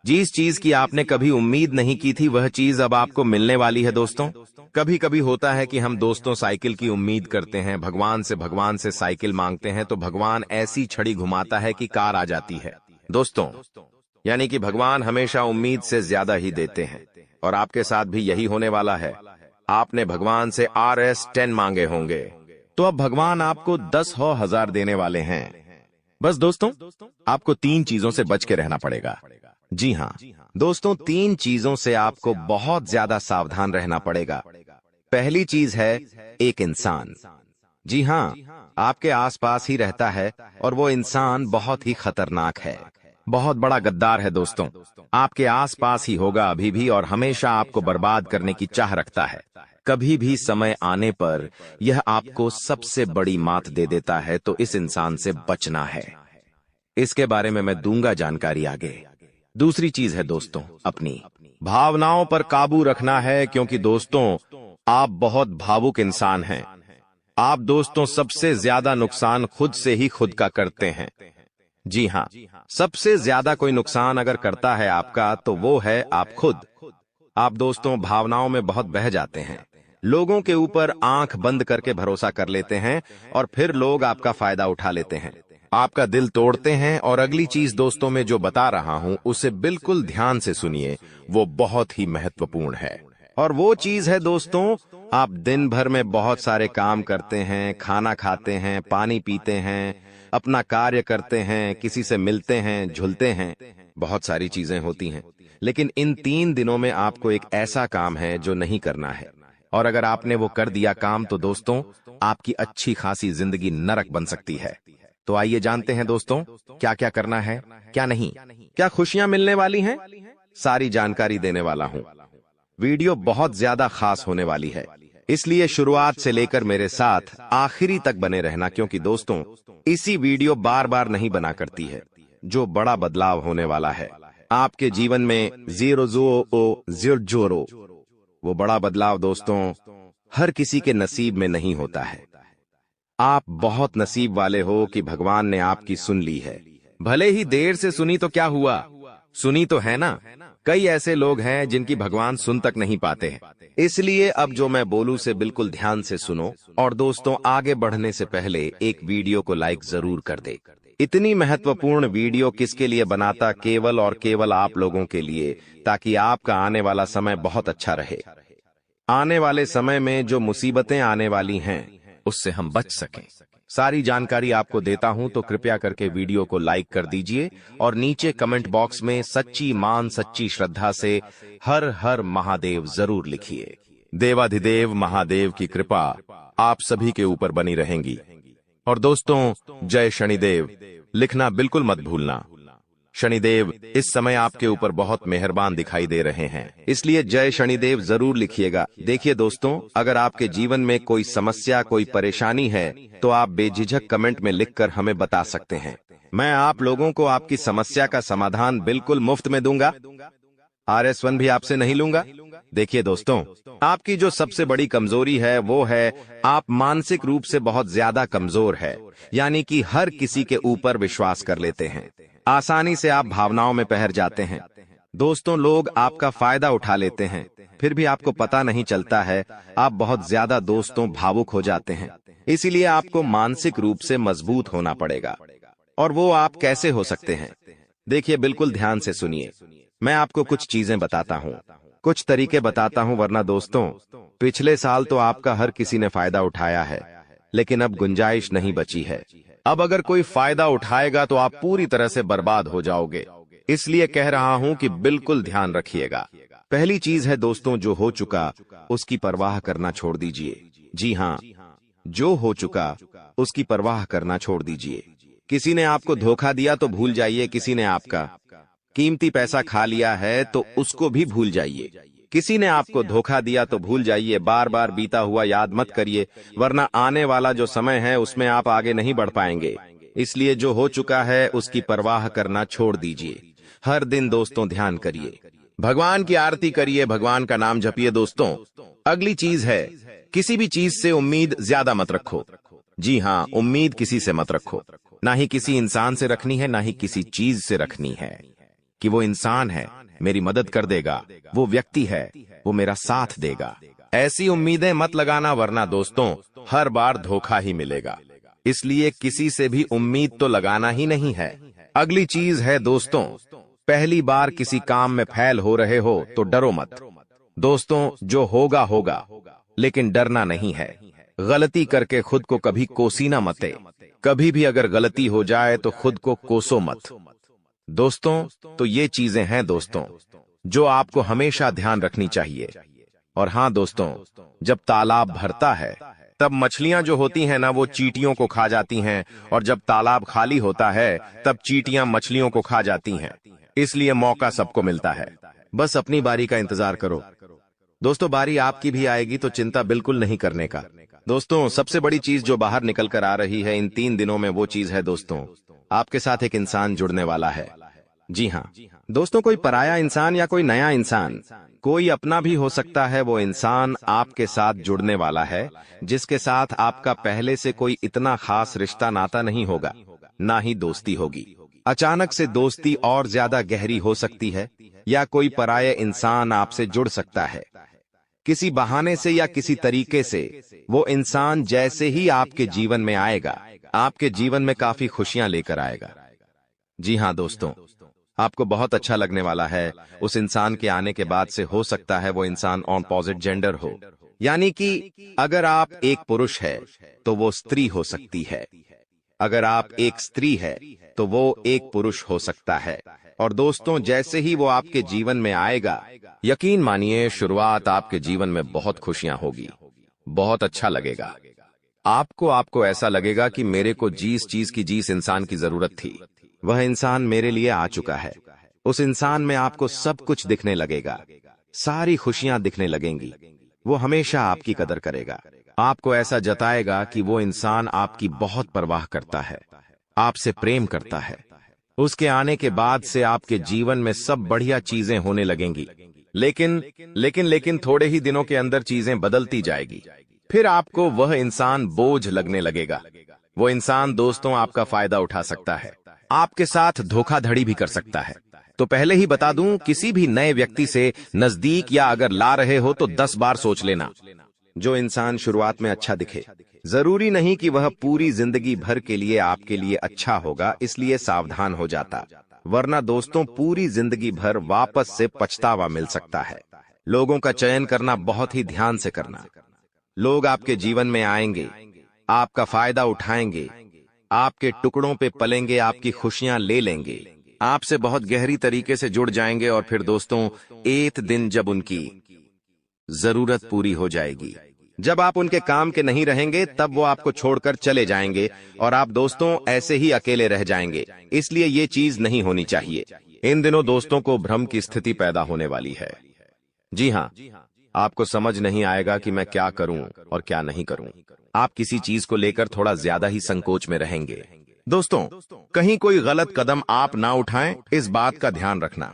जिस चीज की आपने कभी उम्मीद नहीं की थी, वह चीज अब आपको मिलने वाली है। दोस्तों, कभी कभी होता है कि हम दोस्तों साइकिल की उम्मीद करते हैं, भगवान से साइकिल मांगते हैं, तो भगवान ऐसी छड़ी घुमाता है कि कार आ जाती है। दोस्तों, यानी कि भगवान हमेशा उम्मीद से ज्यादा ही देते हैं, और आपके साथ भी यही होने वाला है। आपने भगवान से RS10 मांगे होंगे, तो अब भगवान आपको 10,000 देने वाले हैं। बस दोस्तों, आपको 3 चीजों से बच के रहना पड़ेगा। जी हाँ दोस्तों, 3 चीजों से आपको बहुत ज्यादा सावधान रहना पड़ेगा। पहली चीज है एक इंसान। जी हाँ, आपके आसपास ही रहता है, और वो इंसान बहुत ही खतरनाक है, बहुत बड़ा गद्दार है। दोस्तों, आपके आसपास ही होगा अभी भी, और हमेशा आपको बर्बाद करने की चाह रखता है। कभी भी समय आने पर यह आपको सबसे बड़ी मात दे देता है, तो इस इंसान से बचना है। इसके बारे में मैं दूंगा जानकारी आगे। दूसरी चीज है दोस्तों, अपनी भावनाओं पर काबू रखना है, क्योंकि दोस्तों आप बहुत भावुक इंसान हैं। आप दोस्तों सबसे ज्यादा नुकसान खुद से ही खुद का करते हैं। जी हाँ, सबसे ज्यादा कोई नुकसान अगर करता है आपका, तो वो है आप खुद। आप दोस्तों भावनाओं में बहुत बह जाते हैं, लोगों के ऊपर आंख बंद करके भरोसा कर लेते हैं, और फिर लोग आपका फायदा उठा लेते हैं, आपका दिल तोड़ते हैं। और अगली चीज दोस्तों मैं जो बता रहा हूं उसे बिल्कुल ध्यान से सुनिए, वो बहुत ही महत्वपूर्ण है। और वो चीज है दोस्तों, आप दिन भर में बहुत सारे काम करते हैं, खाना खाते हैं, पानी पीते हैं, अपना कार्य करते हैं, किसी से मिलते हैं, झुलते हैं, बहुत सारी चीजें होती हैं, लेकिन इन 3 दिनों में आपको एक ऐसा काम है जो नहीं करना है। और अगर आपने वो कर दिया काम, तो दोस्तों आपकी अच्छी खासी जिंदगी नरक बन सकती है। तो आइए जानते हैं दोस्तों, क्या क्या करना है, क्या नहीं, क्या खुशियां मिलने वाली हैं, सारी जानकारी देने वाला हूं। वीडियो बहुत ज्यादा खास होने वाली है, इसलिए शुरुआत से लेकर मेरे साथ आखिरी तक बने रहना, क्योंकि दोस्तों इसी वीडियो बार बार नहीं बना करती है। जो बड़ा बदलाव होने वाला है आपके जीवन में, 0 वो बड़ा बदलाव दोस्तों हर किसी के नसीब में नहीं होता है। आप बहुत नसीब वाले हो कि भगवान ने आपकी सुन ली है। भले ही देर से सुनी तो क्या हुआ, सुनी तो है ना। कई ऐसे लोग हैं जिनकी भगवान सुन तक नहीं पाते हैं। इसलिए अब जो मैं बोलूं से बिल्कुल ध्यान से सुनो। और दोस्तों, आगे बढ़ने से पहले एक वीडियो को लाइक जरूर कर दे। इतनी महत्वपूर्ण वीडियो किसके लिए बनाता, केवल और केवल आप लोगों के लिए, ताकि आपका आने वाला समय बहुत अच्छा रहे। आने वाले समय में जो मुसीबतें आने वाली हैं उससे हम बच सकें। सारी जानकारी आपको देता हूं, तो कृपया करके वीडियो को लाइक कर दीजिए और नीचे कमेंट बॉक्स में सच्ची मान सच्ची श्रद्धा से हर हर महादेव जरूर लिखिए। देवाधिदेव महादेव की कृपा आप सभी के ऊपर बनी रहेंगी। और दोस्तों, जय शनिदेव लिखना बिल्कुल मत भूलना। शनिदेव इस समय आपके ऊपर बहुत मेहरबान दिखाई दे रहे हैं, इसलिए जय शनिदेव जरूर लिखिएगा। देखिए दोस्तों, अगर आपके जीवन में कोई समस्या, कोई परेशानी है तो आप बेझिझक कमेंट में लिखकर हमें बता सकते हैं। मैं आप लोगों को आपकी समस्या का समाधान बिल्कुल मुफ्त में दूंगा। RS1 भी आपसे नहीं लूंगा। देखिए दोस्तों, आपकी जो सबसे बड़ी कमजोरी है वो है आप मानसिक रूप से बहुत ज्यादा कमजोर है, यानी कि हर किसी के ऊपर विश्वास कर लेते हैं। आसानी से आप भावनाओं में बहर जाते हैं। दोस्तों, लोग आपका फायदा उठा लेते हैं, फिर भी आपको पता नहीं चलता है। आप बहुत ज्यादा दोस्तों भावुक हो जाते हैं। इसीलिए आपको मानसिक रूप से मजबूत होना पड़ेगा। और वो आप कैसे हो सकते हैं? देखिए, बिल्कुल ध्यान से सुनिए। मैं आपको कुछ चीजें बताता हूँ, कुछ तरीके बताता हूँ, वरना दोस्तों पिछले साल तो आपका हर किसी ने फायदा उठाया है, लेकिन अब गुंजाइश नहीं बची है। अब अगर कोई फायदा उठाएगा तो आप पूरी तरह से बर्बाद हो जाओगे। इसलिए कह रहा हूं कि बिल्कुल ध्यान रखिएगा। पहली चीज है दोस्तों, जो हो चुका उसकी परवाह करना छोड़ दीजिए। जी हाँ, जो हो चुका उसकी परवाह करना छोड़ दीजिए। किसी ने आपको धोखा दिया तो भूल जाइए। किसी ने आपका कीमती पैसा खा लिया है तो उसको भी भूल जाइए। किसी ने आपको धोखा दिया तो भूल जाइए। बार बार बीता हुआ याद मत करिए, वरना आने वाला जो समय है उसमें आप आगे नहीं बढ़ पाएंगे। इसलिए जो हो चुका है उसकी परवाह करना छोड़ दीजिए। हर दिन दोस्तों ध्यान करिए, भगवान की आरती करिए, भगवान का नाम जपिए। दोस्तों, अगली चीज है, किसी भी चीज से उम्मीद ज्यादा मत रखो। जी हाँ, उम्मीद किसी से मत रखो। ना ही किसी इंसान से रखनी है, ना ही किसी चीज से रखनी है कि वो इंसान है, मेरी मदद कर देगा, वो व्यक्ति है, वो मेरा साथ देगा। ऐसी उम्मीदें मत लगाना, वरना दोस्तों हर बार धोखा ही मिलेगा। इसलिए किसी से भी उम्मीद तो लगाना ही नहीं है। अगली चीज है दोस्तों, पहली बार किसी काम में फेल हो रहे हो तो डरो मत। दोस्तों, जो होगा होगा, लेकिन डरना नहीं है। गलती करके खुद को कभी कोसीना मते। कभी भी अगर गलती हो जाए तो खुद को कोसो मत। दोस्तों, तो ये चीजें हैं दोस्तों जो आपको हमेशा ध्यान रखनी चाहिए। और हाँ दोस्तों, जब तालाब भरता है तब मछलियां जो होती हैं ना, वो चींटियों को खा जाती हैं, और जब तालाब खाली होता है तब चींटियां मछलियों को खा जाती हैं। इसलिए मौका सबको मिलता है, बस अपनी बारी का इंतजार करो। दोस्तों, बारी आपकी भी आएगी, तो चिंता बिल्कुल नहीं करने का। दोस्तों, सबसे बड़ी चीज जो बाहर निकल कर आ रही है इन 3 दिनों में, वो चीज है दोस्तों, आपके साथ एक इंसान जुड़ने वाला है। जी हाँ दोस्तों, कोई पराया इंसान या कोई नया इंसान, कोई अपना भी हो सकता है। वो इंसान आपके साथ जुड़ने वाला है, जिसके साथ आपका पहले से कोई इतना खास रिश्ता नाता नहीं होगा, ना ही दोस्ती होगी। अचानक से दोस्ती और ज्यादा गहरी हो सकती है, या कोई पराया इंसान आपसे जुड़ सकता है। किसी बहाने से या किसी तरीके से वो इंसान जैसे ही आपके जीवन में आएगा, आपके जीवन में काफी खुशियां लेकर आएगा। जी हाँ दोस्तों, आपको बहुत अच्छा लगने वाला है। उस इंसान के आने के बाद से हो सकता है वो इंसान ऑपोजिट जेंडर हो, यानी कि अगर आप एक पुरुष है तो वो स्त्री हो सकती है, अगर आप एक स्त्री है तो वो एक पुरुष हो सकता है। और दोस्तों, जैसे ही वो आपके जीवन में आएगा, यकीन मानिए शुरुआत आपके जीवन में बहुत खुशियां होगी, बहुत अच्छा लगेगा। आपको ऐसा लगेगा कि मेरे को जिस इंसान की जरूरत थी, वह इंसान मेरे लिए आ चुका है। उस इंसान में आपको सब कुछ दिखने लगेगा, सारी खुशियां दिखने लगेंगी। वो हमेशा आपकी कदर करेगा, आपको ऐसा जताएगा कि वो इंसान आपकी बहुत परवाह करता है, आपसे प्रेम करता है। उसके आने के बाद से आपके जीवन में सब बढ़िया चीजें होने लगेंगी, लेकिन थोड़े ही दिनों के अंदर चीजें बदलती जाएगी। फिर आपको वह इंसान बोझ लगने लगेगा। वो इंसान दोस्तों आपका फायदा उठा सकता है, आपके साथ धोखाधड़ी भी कर सकता है। तो पहले ही बता दूं, किसी भी नए व्यक्ति से नजदीक या अगर ला रहे हो तो 10 बार सोच लेना। जो इंसान शुरुआत में अच्छा दिखे, जरूरी नहीं कि वह पूरी जिंदगी भर के लिए आपके लिए अच्छा होगा, इसलिए सावधान हो जाता, वरना दोस्तों पूरी जिंदगी भर वापस से पछतावा मिल सकता है। लोगों का चयन करना बहुत ही ध्यान से करना। लोग आपके जीवन में आएंगे, आपका फायदा उठाएंगे, आपके टुकड़ों पे पलेंगे, आपकी खुशियां ले लेंगे, आपसे बहुत गहरी तरीके से जुड़ जाएंगे और फिर दोस्तों एक दिन जब उनकी जरूरत पूरी हो जाएगी, जब आप उनके काम के नहीं रहेंगे, तब वो आपको छोड़कर चले जाएंगे और आप दोस्तों ऐसे ही अकेले रह जाएंगे। इसलिए ये चीज नहीं होनी चाहिए। इन दिनों दोस्तों को भ्रम की स्थिति पैदा होने वाली है। जी हाँ, आपको समझ नहीं आएगा कि मैं क्या करूं और क्या नहीं करूं। आप किसी चीज को लेकर थोड़ा ज्यादा ही संकोच में रहेंगे। दोस्तों, कहीं कोई गलत कदम आप ना उठाएं, इस बात का ध्यान रखना।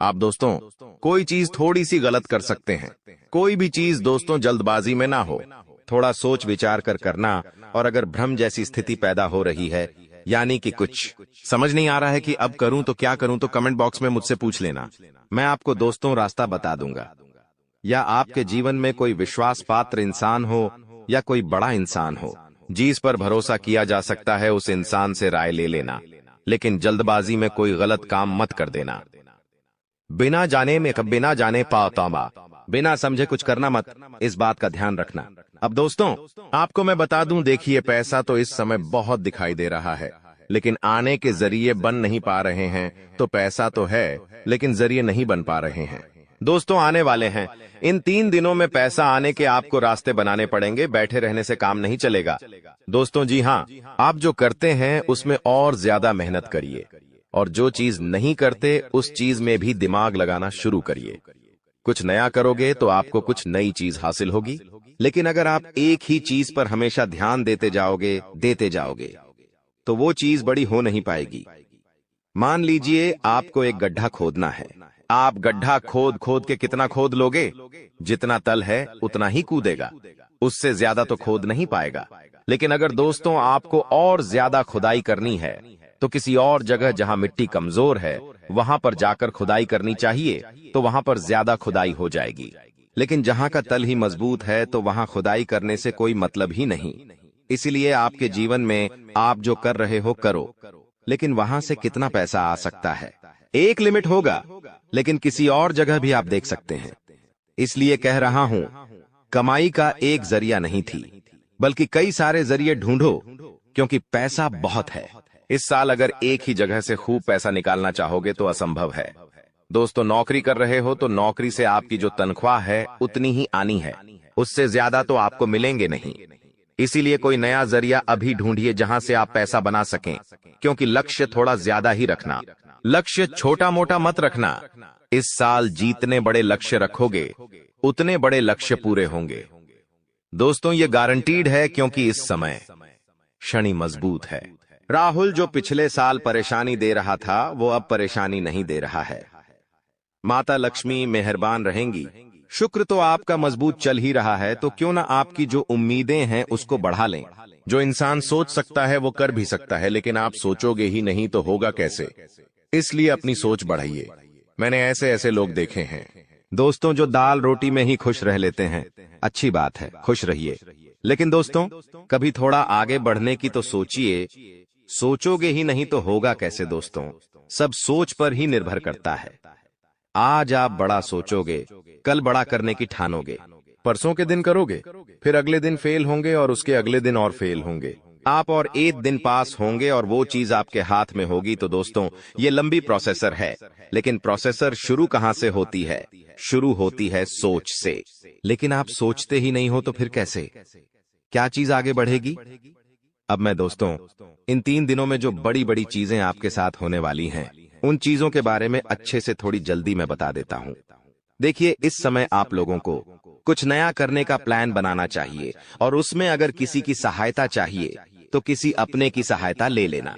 आप दोस्तों कोई चीज थोड़ी सी गलत कर सकते हैं। कोई भी चीज दोस्तों जल्दबाजी में ना हो, थोड़ा सोच विचार कर करना। और अगर भ्रम जैसी स्थिति पैदा हो रही है, यानी कि कुछ समझ नहीं आ रहा है कि अब करूं तो क्या करूं, तो कमेंट बॉक्स में मुझसे पूछ लेना। मैं आपको दोस्तों रास्ता बता दूंगा। या आपके जीवन में कोई विश्वास पात्र इंसान हो या कोई बड़ा इंसान हो जिस पर भरोसा किया जा सकता है, उस इंसान से राय ले लेना, लेकिन जल्दबाजी में कोई गलत काम मत कर देना। बिना जाने पाताबा, बिना समझे कुछ करना मत, इस बात का ध्यान रखना। अब दोस्तों आपको मैं बता दूं, देखिए पैसा तो इस समय बहुत दिखाई दे रहा है, लेकिन आने के जरिए बन नहीं पा रहे हैं। तो पैसा तो है, लेकिन जरिए नहीं बन पा रहे हैं। दोस्तों आने वाले हैं, इन 3 दिनों में पैसा आने के आपको रास्ते बनाने पड़ेंगे। बैठे रहने से काम नहीं चलेगा दोस्तों। जी हाँ, आप जो करते हैं उसमें और ज्यादा मेहनत करिए, और जो चीज नहीं करते उस चीज में भी दिमाग लगाना शुरू करिए। कुछ नया करोगे तो आपको कुछ नई चीज हासिल होगी, लेकिन अगर आप एक ही चीज पर हमेशा ध्यान देते जाओगे तो वो चीज बड़ी हो नहीं पाएगी। मान लीजिए आपको एक गड्ढा खोदना है। आप गड्ढा खोद खोद के कितना खोद लोगे? जितना तल है उतना ही कूदेगा, उससे ज्यादा तो खोद नहीं पाएगा। लेकिन अगर दोस्तों आपको और ज्यादा खुदाई करनी है, तो किसी और जगह जहां मिट्टी कमजोर है वहां पर जाकर खुदाई करनी चाहिए, तो वहां पर ज्यादा खुदाई हो जाएगी। लेकिन जहां का तल ही मजबूत है तो वहां खुदाई करने से कोई मतलब ही नहीं। इसीलिए आपके जीवन में आप जो कर रहे हो करो, लेकिन वहां से कितना पैसा आ सकता है, एक लिमिट होगा, लेकिन किसी और जगह भी आप देख सकते हैं। इसलिए कह रहा हूं, कमाई का एक जरिया नहीं थी, बल्कि कई सारे जरिए ढूंढो, क्योंकि पैसा बहुत है। इस साल अगर एक ही जगह से खूब पैसा निकालना चाहोगे तो असंभव है। दोस्तों नौकरी कर रहे हो तो नौकरी से आपकी जो तनख्वाह है उतनी ही आनी है, उससे ज्यादा तो आपको मिलेंगे नहीं। इसीलिए कोई नया जरिया अभी ढूंढिए जहां से आप पैसा बना सकें, क्योंकि लक्ष्य थोड़ा ज्यादा ही रखना, लक्ष्य छोटा मोटा मत रखना। इस साल जितने बड़े लक्ष्य रखोगे उतने बड़े लक्ष्य पूरे होंगे। दोस्तों ये गारंटीड है, क्योंकि इस समय शनि मजबूत है। राहुल जो पिछले साल परेशानी दे रहा था वो अब परेशानी नहीं दे रहा है। माता लक्ष्मी मेहरबान रहेंगी। शुक्र तो आपका मजबूत चल ही रहा है, तो क्यों ना आपकी जो उम्मीदें हैं उसको बढ़ा लें। जो इंसान सोच सकता है वो कर भी सकता है, लेकिन आप सोचोगे ही नहीं तो होगा कैसे? इसलिए अपनी सोच बढ़ाइए। मैंने ऐसे ऐसे लोग देखे हैं दोस्तों जो दाल रोटी में ही खुश रह लेते हैं। अच्छी बात है, खुश रहिए, लेकिन दोस्तों कभी थोड़ा आगे बढ़ने की तो सोचिए। सोचोगे ही नहीं तो होगा कैसे? दोस्तों सब सोच पर ही निर्भर करता है। आज आप बड़ा सोचोगे, कल बड़ा करने की ठानोगे। परसों के दिन करोगे, फिर अगले दिन फेल होंगे और उसके अगले दिन और फेल होंगे। आप और एक दिन पास होंगे और वो चीज आपके हाथ में होगी। तो दोस्तों ये लंबी प्रोसेसर है, लेकिन प्रोसेसर शुरू कहां से होती है? शुरू होती है सोच से। लेकिन आप सोचते ही नहीं हो तो फिर कैसे, क्या चीज आगे बढ़ेगी? अब मैं दोस्तों इन 3 दिनों में जो बड़ी बड़ी चीजें आपके साथ होने वाली हैं, उन चीजों के बारे में अच्छे से थोड़ी जल्दी मैं बता देता हूं। देखिए इस समय आप लोगों को कुछ नया करने का प्लान बनाना चाहिए, और उसमें अगर किसी की सहायता चाहिए तो किसी अपने की सहायता ले लेना।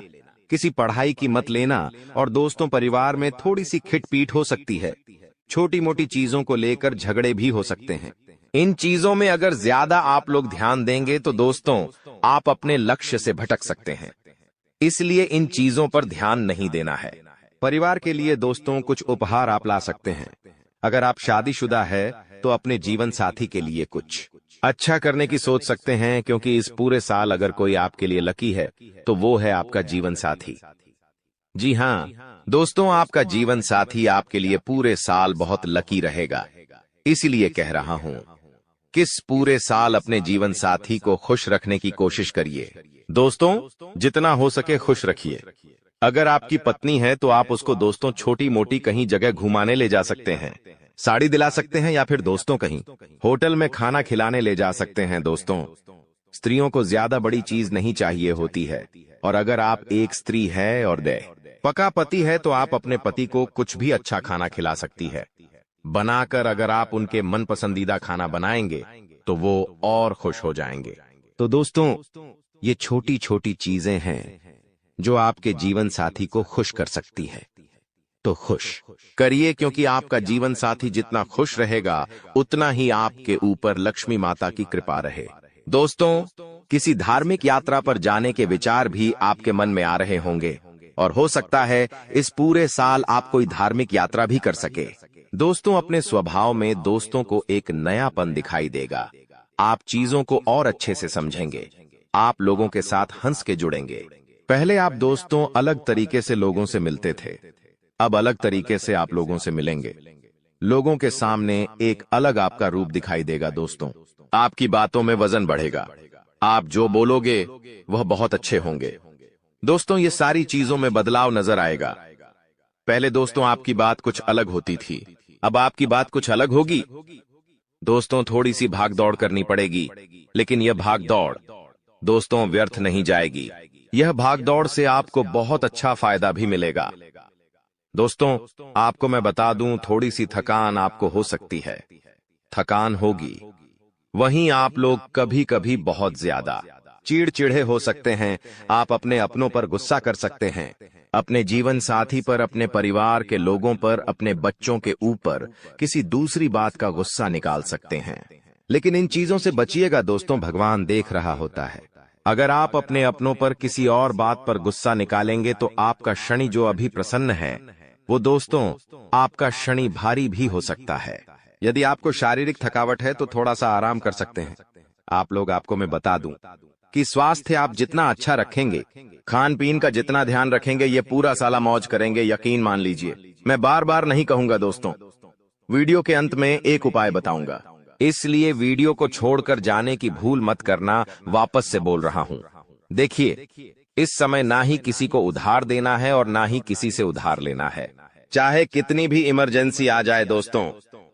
किसी पढ़ाई की मत लेना, और दोस्तों परिवार में थोड़ी सी खिटपीट हो सकती है। छोटी मोटी चीजों को लेकर झगड़े भी हो सकते हैं। इन चीजों में अगर ज्यादा आप लोग ध्यान देंगे तो दोस्तों आप अपने लक्ष्य से भटक सकते हैं। इसलिए इन चीजों पर ध्यान नहीं देना है। परिवार के लिए दोस्तों कुछ उपहार आप ला सकते हैं। अगर आप शादीशुदा है तो अपने जीवन साथी के लिए कुछ अच्छा करने की सोच सकते हैं, क्योंकि इस पूरे साल अगर कोई आपके लिए लकी है तो वो है आपका जीवन साथी। जी हाँ दोस्तों, आपका जीवन साथी आपके लिए पूरे साल बहुत लकी रहेगा। इसलिए कह रहा हूं किस पूरे साल अपने जीवन साथी को खुश रखने की कोशिश करिए। दोस्तों जितना हो सके खुश रखिए। अगर आपकी पत्नी है तो आप उसको दोस्तों छोटी मोटी कहीं जगह घुमाने ले जा सकते हैं, साड़ी दिला सकते हैं, या फिर दोस्तों कहीं होटल में खाना खिलाने ले जा सकते हैं। दोस्तों स्त्रियों को ज्यादा बड़ी चीज नहीं चाहिए होती है, और अगर आप एक स्त्री है और पका पति है तो आप अपने पति को कुछ भी अच्छा खाना खिला सकती है बनाकर। अगर आप उनके मन पसंदीदा खाना बनाएंगे तो वो और खुश हो जाएंगे। तो दोस्तों ये छोटी छोटी चीजें हैं जो आपके जीवन साथी को खुश कर सकती है। तो खुश करिए, क्योंकि आपका जीवन साथी जितना खुश रहेगा उतना ही आपके ऊपर लक्ष्मी माता की कृपा रहे। दोस्तों किसी धार्मिक यात्रा पर जाने के विचार भी आपके मन में आ रहे होंगे, और हो सकता है इस पूरे साल आप कोई धार्मिक यात्रा भी कर सके। दोस्तों अपने स्वभाव में दोस्तों को एक नयापन दिखाई देगा। आप चीजों को और अच्छे से समझेंगे। आप लोगों के साथ हंस के जुड़ेंगे। पहले आप दोस्तों अलग तरीके से लोगों से मिलते थे, अब अलग तरीके से आप लोगों से मिलेंगे। लोगों के सामने एक अलग आपका रूप दिखाई देगा। दोस्तों आपकी बातों में वजन बढ़ेगा। आप जो बोलोगे वह बहुत अच्छे होंगे। दोस्तों ये सारी चीजों में बदलाव नजर आएगा। पहले दोस्तों आपकी बात कुछ अलग होती थी, अब आपकी बात कुछ अलग होगी। दोस्तों थोड़ी सी भाग दौड़ करनी पड़ेगी, लेकिन यह भाग दौड़ दोस्तों व्यर्थ नहीं जाएगी। यह भाग दौड़ से आपको बहुत अच्छा फायदा भी मिलेगा। दोस्तों आपको मैं बता दूं, थोड़ी सी थकान आपको हो सकती है, थकान होगी। वहीं आप लोग कभी कभी बहुत ज्यादा चिड़चिड़े हो सकते हैं। आप अपने अपनों पर गुस्सा कर सकते हैं, अपने जीवन साथी पर, अपने परिवार के लोगों पर, अपने बच्चों के ऊपर किसी दूसरी बात का गुस्सा निकाल सकते हैं। लेकिन इन चीजों से बचिएगा दोस्तों, भगवान देख रहा होता है। अगर आप अपने अपनों पर किसी और बात पर गुस्सा निकालेंगे तो आपका शनि जो अभी प्रसन्न है वो दोस्तों आपका शनि भारी भी हो सकता है। यदि आपको शारीरिक थकावट है तो थोड़ा सा आराम कर सकते हैं। आप लोग आपको मैं बता दूं कि स्वास्थ्य आप जितना अच्छा रखेंगे, खान पीन का जितना ध्यान रखेंगे, ये पूरा साला मौज करेंगे, यकीन मान लीजिए। मैं बार बार नहीं कहूंगा दोस्तों, वीडियो के अंत में एक उपाय बताऊंगा, इसलिए वीडियो को छोड़कर जाने की भूल मत करना। वापस से बोल रहा हूं, देखिए इस समय ना ही किसी को उधार देना है और ना ही किसी से उधार लेना है। चाहे कितनी भी इमरजेंसी आ जाए दोस्तों,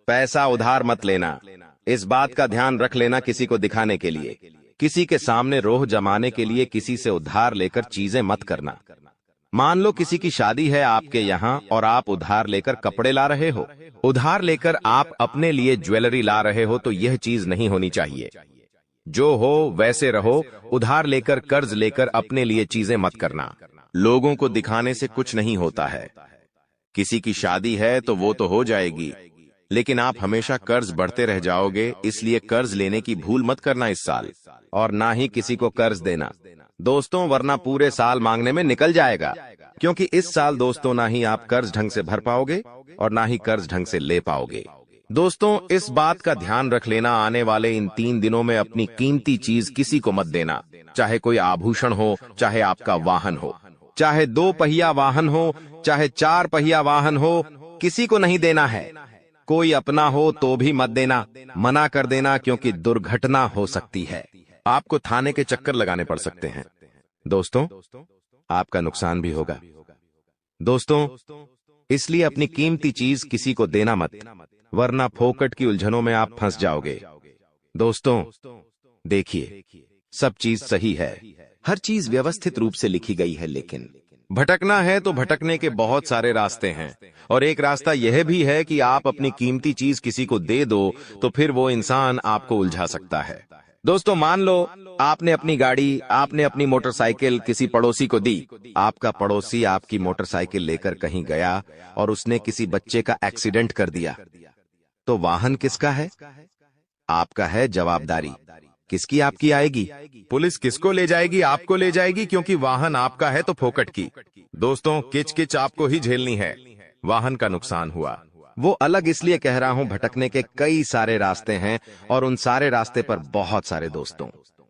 पैसा उधार मत लेना। इस बात का ध्यान रख लेना, किसी को दिखाने के लिए, किसी के सामने रोह जमाने के लिए किसी से उधार लेकर चीजें मत करना। मान लो किसी की शादी है आपके यहाँ और आप उधार लेकर कपड़े ला रहे हो, उधार लेकर आप अपने लिए ज्वेलरी ला रहे हो, तो यह चीज नहीं होनी चाहिए। जो हो वैसे रहो। उधार लेकर, कर्ज लेकर अपने लिए चीजें मत करना। लोगों को दिखाने से कुछ नहीं होता है। किसी की शादी है तो वो तो हो जाएगी, लेकिन आप हमेशा कर्ज बढ़ते रह जाओगे। इसलिए कर्ज लेने की भूल मत करना इस साल, और ना ही किसी को कर्ज देना दोस्तों, वरना पूरे साल मांगने में निकल जाएगा। क्योंकि इस साल दोस्तों ना ही आप कर्ज ढंग से भर पाओगे और ना ही कर्ज ढंग से ले पाओगे। दोस्तों इस बात का ध्यान रख लेना, आने वाले इन 3 दिनों में अपनी कीमती चीज किसी को मत देना। चाहे कोई आभूषण हो, चाहे आपका वाहन हो, चाहे 2 पहिया वाहन हो, चाहे 4 पहिया वाहन हो, किसी को नहीं देना है। कोई अपना हो तो भी मत देना, मना कर देना, क्योंकि दुर्घटना हो सकती है। आपको थाने के चक्कर लगाने पड़ सकते हैं। दोस्तों आपका नुकसान भी होगा। दोस्तों इसलिए अपनी कीमती चीज किसी को देना मत, वरना फोकट की उलझनों में आप फंस जाओगे। दोस्तों देखिए सब चीज सही है, हर चीज व्यवस्थित रूप से लिखी गई है, लेकिन भटकना है तो भटकने के बहुत सारे रास्ते हैं। और एक रास्ता यह भी है कि आप अपनी कीमती चीज किसी को दे दो तो फिर वो इंसान आपको उलझा सकता है। दोस्तों मान लो आपने अपनी गाड़ी, आपने अपनी मोटरसाइकिल किसी पड़ोसी को दी। आपका पड़ोसी आपकी मोटरसाइकिल लेकर कहीं गया और उसने किसी बच्चे का एक्सीडेंट कर दिया, तो वाहन किसका है? आपका है जवाबदारी। किसकी आपकी आएगी? पुलिस किसको ले जाएगी? आपको ले जाएगी, क्योंकि वाहन आपका है तो फोकट की। दोस्तों, किच किच आपको ही झेलनी है। वाहन का नुकसान हुआ, वो अलग इसलिए कह रहा हूं, भटकने के कई सारे रास्ते हैं और उन सारे रास्ते पर बहुत सारे दोस्तों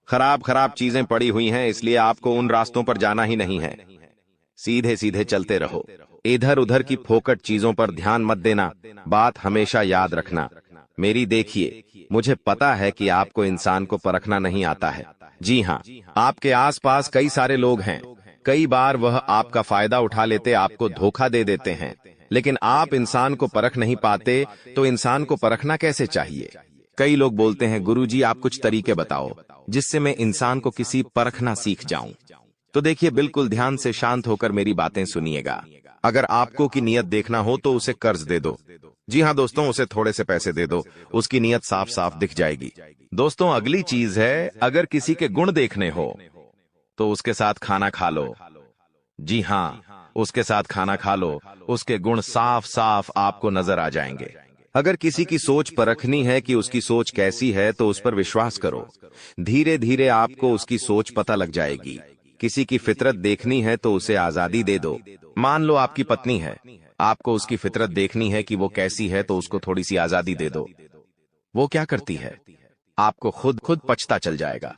खराब खराब चीजें पड़ी हुई हैं, इसलिए आपको उन रास्तों पर जाना ही नहीं है। सीधे सीधे चलते रहो। इधर उधर की फोकट चीजों पर ध्यान मत देना। बात हमेशा याद रखना। मेरी देखिए, मुझे पता है कि आपको इंसान को परखना नहीं आता है। जी हाँ, आपके आसपास कई सारे लोग हैं। कई बार वह आपका फायदा उठा लेते, आपको धोखा दे देते हैं, लेकिन आप इंसान को परख नहीं पाते, तो इंसान को परखना कैसे चाहिए? कई लोग बोलते हैं, गुरुजी आप कुछ तरीके बताओ जिससे मैं इंसान को किसी परखना सीख जाऊं। तो देखिए, बिल्कुल ध्यान से शांत होकर मेरी बातें सुनिएगा। अगर आपको की नियत देखना हो तो उसे कर्ज दे दो। जी हाँ दोस्तों, उसे थोड़े से पैसे दे दो, उसकी नियत साफ साफ दिख जाएगी। दोस्तों, अगली चीज है, अगर किसी के गुण देखने हो तो उसके साथ खाना खा लो। जी हाँ, उसके साथ खाना खा लो, उसके गुण साफ साफ आपको नजर आ जाएंगे। अगर किसी की सोच परखनी है कि उसकी सोच कैसी है, तो उस पर विश्वास करो। धीरे धीरे आपको उसकी सोच पता लग जाएगी। किसी की फितरत देखनी है तो उसे आजादी दे दो। मान लो आपकी पत्नी है, आपको उसकी फितरत देखनी है कि वो कैसी है, तो उसको थोड़ी सी आजादी दे दो। वो क्या करती है, आपको खुद खुद पछता चल जाएगा।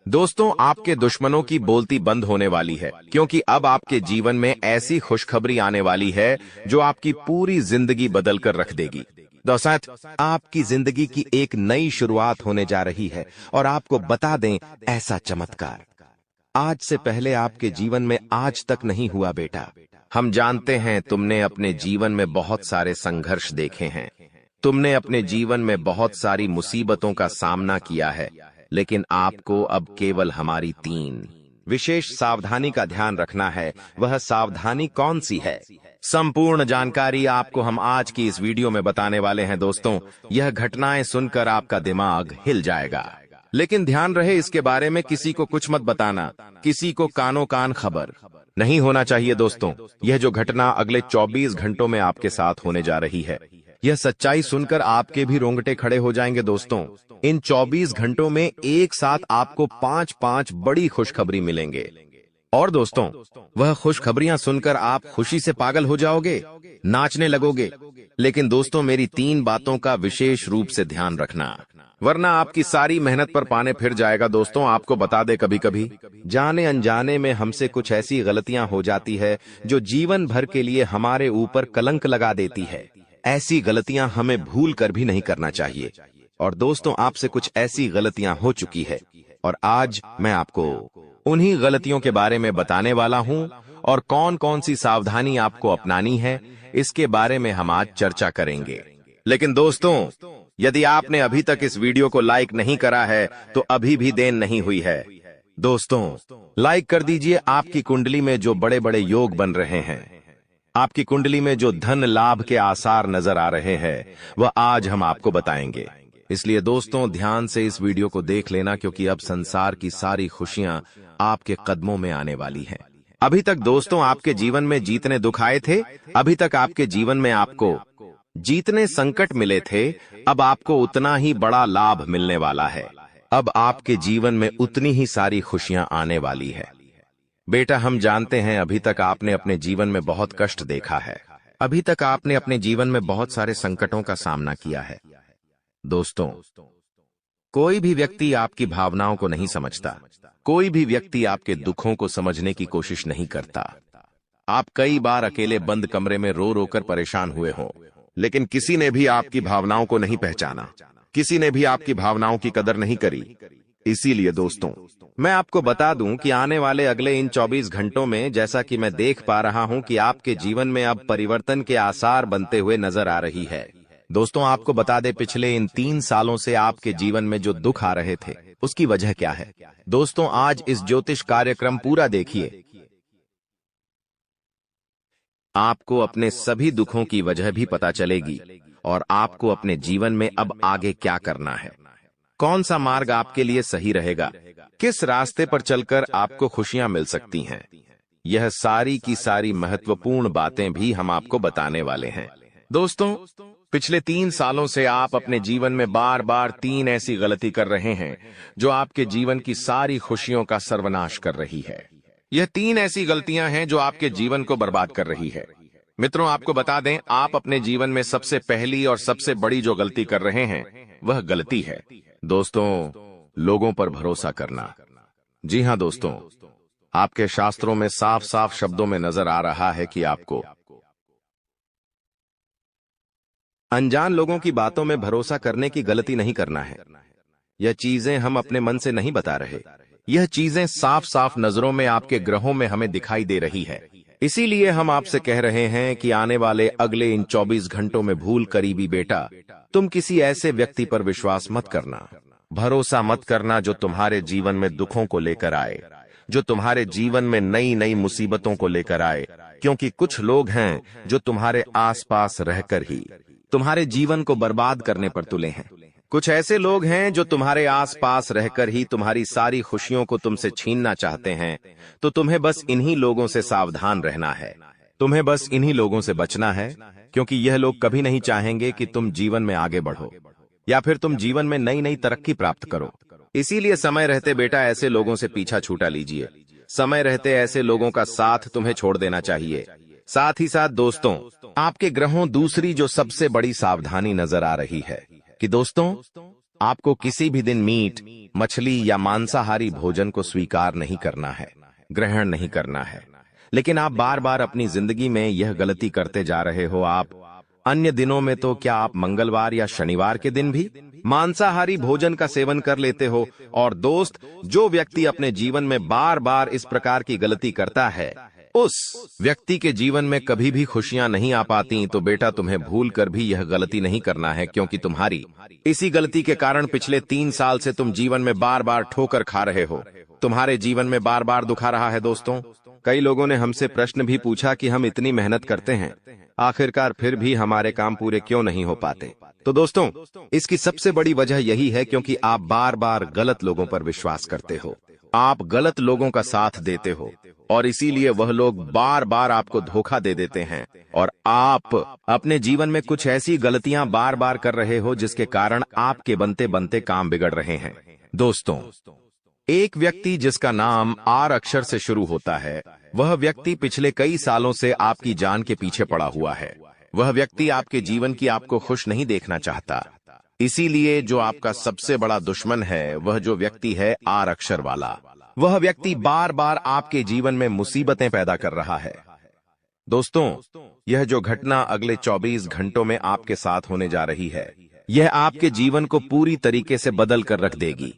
दोस्तों, आपके दुश्मनों की बोलती बंद होने वाली है, क्योंकि अब आपके जीवन में ऐसी खुशखबरी आने वाली है जो आपकी पूरी जिंदगी बदल कर रख देगी। दोस्तों, आपकी जिंदगी की एक नई शुरुआत होने जा रही है, और आपको बता दें, ऐसा चमत्कार आज से पहले आपके जीवन में आज तक नहीं हुआ बेटा। हम जानते हैं, तुमने अपने जीवन में बहुत सारे संघर्ष देखे हैं, तुमने अपने जीवन में बहुत सारी मुसीबतों का सामना किया है, लेकिन आपको अब केवल हमारी 3 विशेष सावधानी का ध्यान रखना है। वह सावधानी कौन सी है? संपूर्ण जानकारी आपको हम आज की इस वीडियो में बताने वाले हैं। दोस्तों, यह घटनाएं सुनकर आपका दिमाग हिल जाएगा, लेकिन ध्यान रहे, इसके बारे में किसी को कुछ मत बताना, किसी को कानो कान खबर नहीं होना चाहिए। दोस्तों, यह जो घटना अगले 24 घंटों में आपके साथ होने जा रही है, यह सच्चाई सुनकर आपके भी रोंगटे खड़े हो जाएंगे। दोस्तों, इन 24 घंटों में एक साथ आपको 5 बड़ी खुशखबरी मिलेंगे, और दोस्तों, वह खुशखबरियां सुनकर आप खुशी से पागल हो जाओगे, नाचने लगोगे। लेकिन दोस्तों, मेरी 3 बातों का विशेष रूप से ध्यान रखना, वरना आपकी सारी मेहनत पर पानी फिर जाएगा। दोस्तों, आपको बता दे, कभी कभी जाने अनजाने में हमसे कुछ ऐसी गलतियां हो जाती है जो जीवन भर के लिए हमारे ऊपर कलंक लगा देती है। ऐसी गलतियां हमें भूल कर भी नहीं करना चाहिए। और दोस्तों, आपसे कुछ ऐसी गलतियां हो चुकी है, और आज मैं आपको उन्हीं गलतियों के बारे में बताने वाला हूं, और कौन कौन सी सावधानी आपको अपनानी है, इसके बारे में हम आज चर्चा करेंगे। लेकिन दोस्तों, यदि आपने अभी तक इस वीडियो को लाइक नहीं करा है, तो अभी भी देर नहीं हुई है। दोस्तों, लाइक कर दीजिए। आपकी कुंडली में जो बड़े बड़े योग बन रहे हैं, आपकी कुंडली में जो धन लाभ के आसार नजर आ रहे हैं, वह आज हम आपको बताएंगे। इसलिए दोस्तों, ध्यान से इस वीडियो को देख लेना, क्योंकि अब संसार की सारी खुशियां आपके कदमों में आने वाली हैं। अभी तक दोस्तों आपके जीवन में जितने दुख आए थे, अभी तक आपके जीवन में आपको जितने संकट मिले थे, अब आपको उतना ही बड़ा लाभ मिलने वाला है। अब आपके जीवन में उतनी ही सारी खुशियां आने वाली है। बेटा, हम जानते हैं, अभी तक आपने अपने जीवन में बहुत कष्ट देखा है, अभी तक आपने अपने जीवन में बहुत सारे संकटों का सामना किया है। दोस्तों, कोई भी व्यक्ति आपकी भावनाओं को नहीं समझता, कोई भी व्यक्ति आपके दुखों को समझने की कोशिश नहीं करता। आप कई बार अकेले बंद कमरे में रो रो कर परेशान हुए हों, लेकिन किसी ने भी आपकी भावनाओं को नहीं पहचाना, किसी ने भी आपकी भावनाओं की कदर नहीं करी। इसीलिए दोस्तों, मैं आपको बता दूं कि आने वाले अगले इन 24 घंटों में, जैसा कि मैं देख पा रहा हूं कि आपके जीवन में अब परिवर्तन के आसार बनते हुए नजर आ रही है। दोस्तों, आपको बता दे, पिछले इन 3 सालों से आपके जीवन में जो दुख आ रहे थे, उसकी वजह क्या है? दोस्तों, आज इस ज्योतिष कार्यक्रम पूरा देखिए, आपको अपने सभी दुखों की वजह भी पता चलेगी, और आपको अपने जीवन में अब आगे क्या करना है, कौन सा मार्ग आपके लिए सही रहेगा, किस रास्ते पर चलकर आपको खुशियां मिल सकती हैं। यह सारी की सारी महत्वपूर्ण बातें भी हम आपको बताने वाले हैं। दोस्तों, पिछले 3 सालों से आप अपने जीवन में बार बार 3 ऐसी गलती कर रहे हैं जो आपके जीवन की सारी खुशियों का सर्वनाश कर रही है। यह 3 ऐसी गलतियां हैं जो आपके जीवन को बर्बाद कर रही है। मित्रों, आपको बता दें, आप अपने जीवन में सबसे पहली और सबसे बड़ी जो गलती कर रहे हैं वह गलती है दोस्तों, लोगों पर भरोसा करना। जी हां दोस्तों, आपके शास्त्रों में साफ साफ शब्दों में नजर आ रहा है कि आपको अनजान लोगों की बातों में भरोसा करने की गलती नहीं करना है। यह चीजें हम अपने मन से नहीं बता रहे, यह चीजें साफ साफ नजरों में आपके ग्रहों में हमें दिखाई दे रही है। इसीलिए हम आपसे कह रहे हैं कि आने वाले अगले इन 24 घंटों में भूल करीबी बेटा, तुम किसी ऐसे व्यक्ति पर विश्वास मत करना, भरोसा मत करना जो तुम्हारे जीवन में दुखों को लेकर आए, जो तुम्हारे जीवन में नई नई मुसीबतों को लेकर आए। क्योंकि कुछ लोग हैं जो तुम्हारे आसपास रहकर ही तुम्हारे जीवन को बर्बाद करने पर तुले हैं। कुछ ऐसे लोग हैं जो तुम्हारे आसपास रहकर ही तुम्हारी सारी खुशियों को तुमसे छीनना चाहते हैं। तो तुम्हें बस इन्हीं लोगों से सावधान रहना है, तुम्हें बस इन्हीं लोगों से बचना है, क्योंकि यह लोग कभी नहीं चाहेंगे कि तुम जीवन में आगे बढ़ो या फिर तुम जीवन में नई नई तरक्की प्राप्त करो। इसीलिए समय रहते बेटा ऐसे लोगों से पीछा छूटा लीजिए। समय रहते ऐसे लोगों का साथ तुम्हें छोड़ देना चाहिए। साथ ही साथ दोस्तों, आपके ग्रहों दूसरी जो सबसे बड़ी सावधानी नजर आ रही है कि दोस्तों, आपको किसी भी दिन मीट, मछली या मांसाहारी भोजन को स्वीकार नहीं करना है, ग्रहण नहीं करना है। लेकिन आप बार बार अपनी जिंदगी में यह गलती करते जा रहे हो। आप अन्य दिनों में तो क्या आप मंगलवार या शनिवार के दिन भी मांसाहारी भोजन का सेवन कर लेते हो। और दोस्त, जो व्यक्ति अपने जीवन में बार बार इस प्रकार की गलती करता है, उस व्यक्ति के जीवन में कभी भी खुशियां नहीं आ पाती। तो बेटा, तुम्हें भूल कर भी यह गलती नहीं करना है, क्योंकि तुम्हारी इसी गलती के कारण पिछले 3 साल से तुम जीवन में बार बार ठोकर खा रहे हो, तुम्हारे जीवन में बार बार दुख आ रहा है। दोस्तों, कई लोगों ने हमसे प्रश्न भी पूछा कि हम इतनी मेहनत करते हैं, आखिरकार फिर भी हमारे काम पूरे क्यों नहीं हो पाते। तो दोस्तों, इसकी सबसे बड़ी वजह यही है क्योंकि आप बार बार गलत लोगों पर विश्वास करते हो, आप गलत लोगों का साथ देते हो, और इसीलिए वह लोग बार बार आपको धोखा दे देते हैं। और आप अपने जीवन में कुछ ऐसी गलतियां बार बार कर रहे हो जिसके कारण आपके बनते बनते काम बिगड़ रहे हैं। दोस्तों, एक व्यक्ति जिसका नाम आर अक्षर से शुरू होता है, वह व्यक्ति पिछले कई सालों से आपकी जान के पीछे पड़ा हुआ है। वह व्यक्ति आपके जीवन की आपको खुश नहीं देखना चाहता। इसीलिए जो आपका सबसे बड़ा दुश्मन है, वह जो व्यक्ति है आर अक्षर वाला, वह व्यक्ति बार बार आपके जीवन में मुसीबतें पैदा कर रहा है। दोस्तों, यह जो घटना अगले 24 घंटों में आपके साथ होने जा रही है, यह आपके जीवन को पूरी तरीके से बदल कर रख देगी।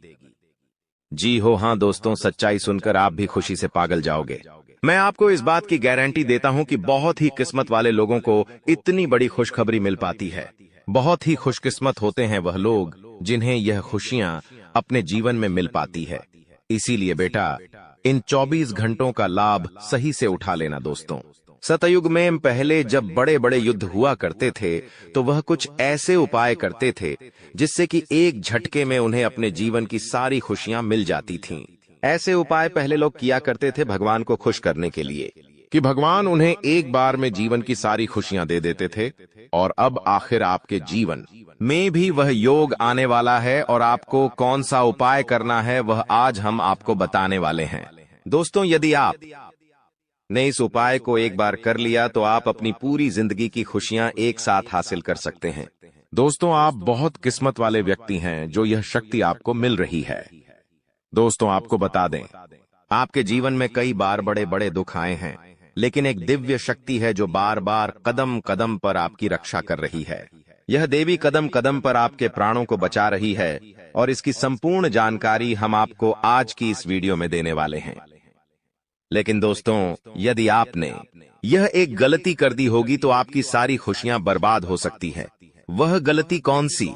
जी हो हाँ दोस्तों, सच्चाई सुनकर आप भी खुशी से पागल जाओगे। मैं आपको इस बात की गारंटी देता हूं कि बहुत ही किस्मत वाले लोगों को इतनी बड़ी खुशखबरी मिल पाती है। बहुत ही खुशकिस्मत होते हैं वह लोग जिन्हें यह खुशियां अपने जीवन में मिल पाती है। इसीलिए बेटा, इन 24 घंटों का लाभ सही से उठा लेना। दोस्तों, सतयुग में पहले जब बड़े बड़े युद्ध हुआ करते थे, तो वह कुछ ऐसे उपाय करते थे जिससे कि एक झटके में उन्हें अपने जीवन की सारी खुशियां मिल जाती थीं। ऐसे उपाय पहले लोग किया करते थे भगवान को खुश करने के लिए, कि भगवान उन्हें एक बार में जीवन की सारी खुशियां दे देते थे। और अब आखिर आपके जीवन में भी वह योग आने वाला है, और आपको कौन सा उपाय करना है वह आज हम आपको बताने वाले हैं। दोस्तों, यदि आप ने इस उपाय को एक बार कर लिया तो आप अपनी पूरी जिंदगी की खुशियां एक साथ हासिल कर सकते हैं। दोस्तों, आप बहुत किस्मत वाले व्यक्ति हैं जो यह शक्ति आपको मिल रही है। दोस्तों, आपको बता दें, आपके जीवन में कई बार बड़े बड़े दुख आए हैं, लेकिन एक दिव्य शक्ति है जो बार बार कदम कदम पर आपकी रक्षा कर रही है। यह देवी कदम कदम पर आपके प्राणों को बचा रही है, और इसकी संपूर्ण जानकारी हम आपको आज की इस वीडियो में देने वाले हैं। लेकिन दोस्तों, यदि आपने यह एक गलती कर दी होगी तो आपकी सारी खुशियां बर्बाद हो सकती है। वह गलती कौन सी,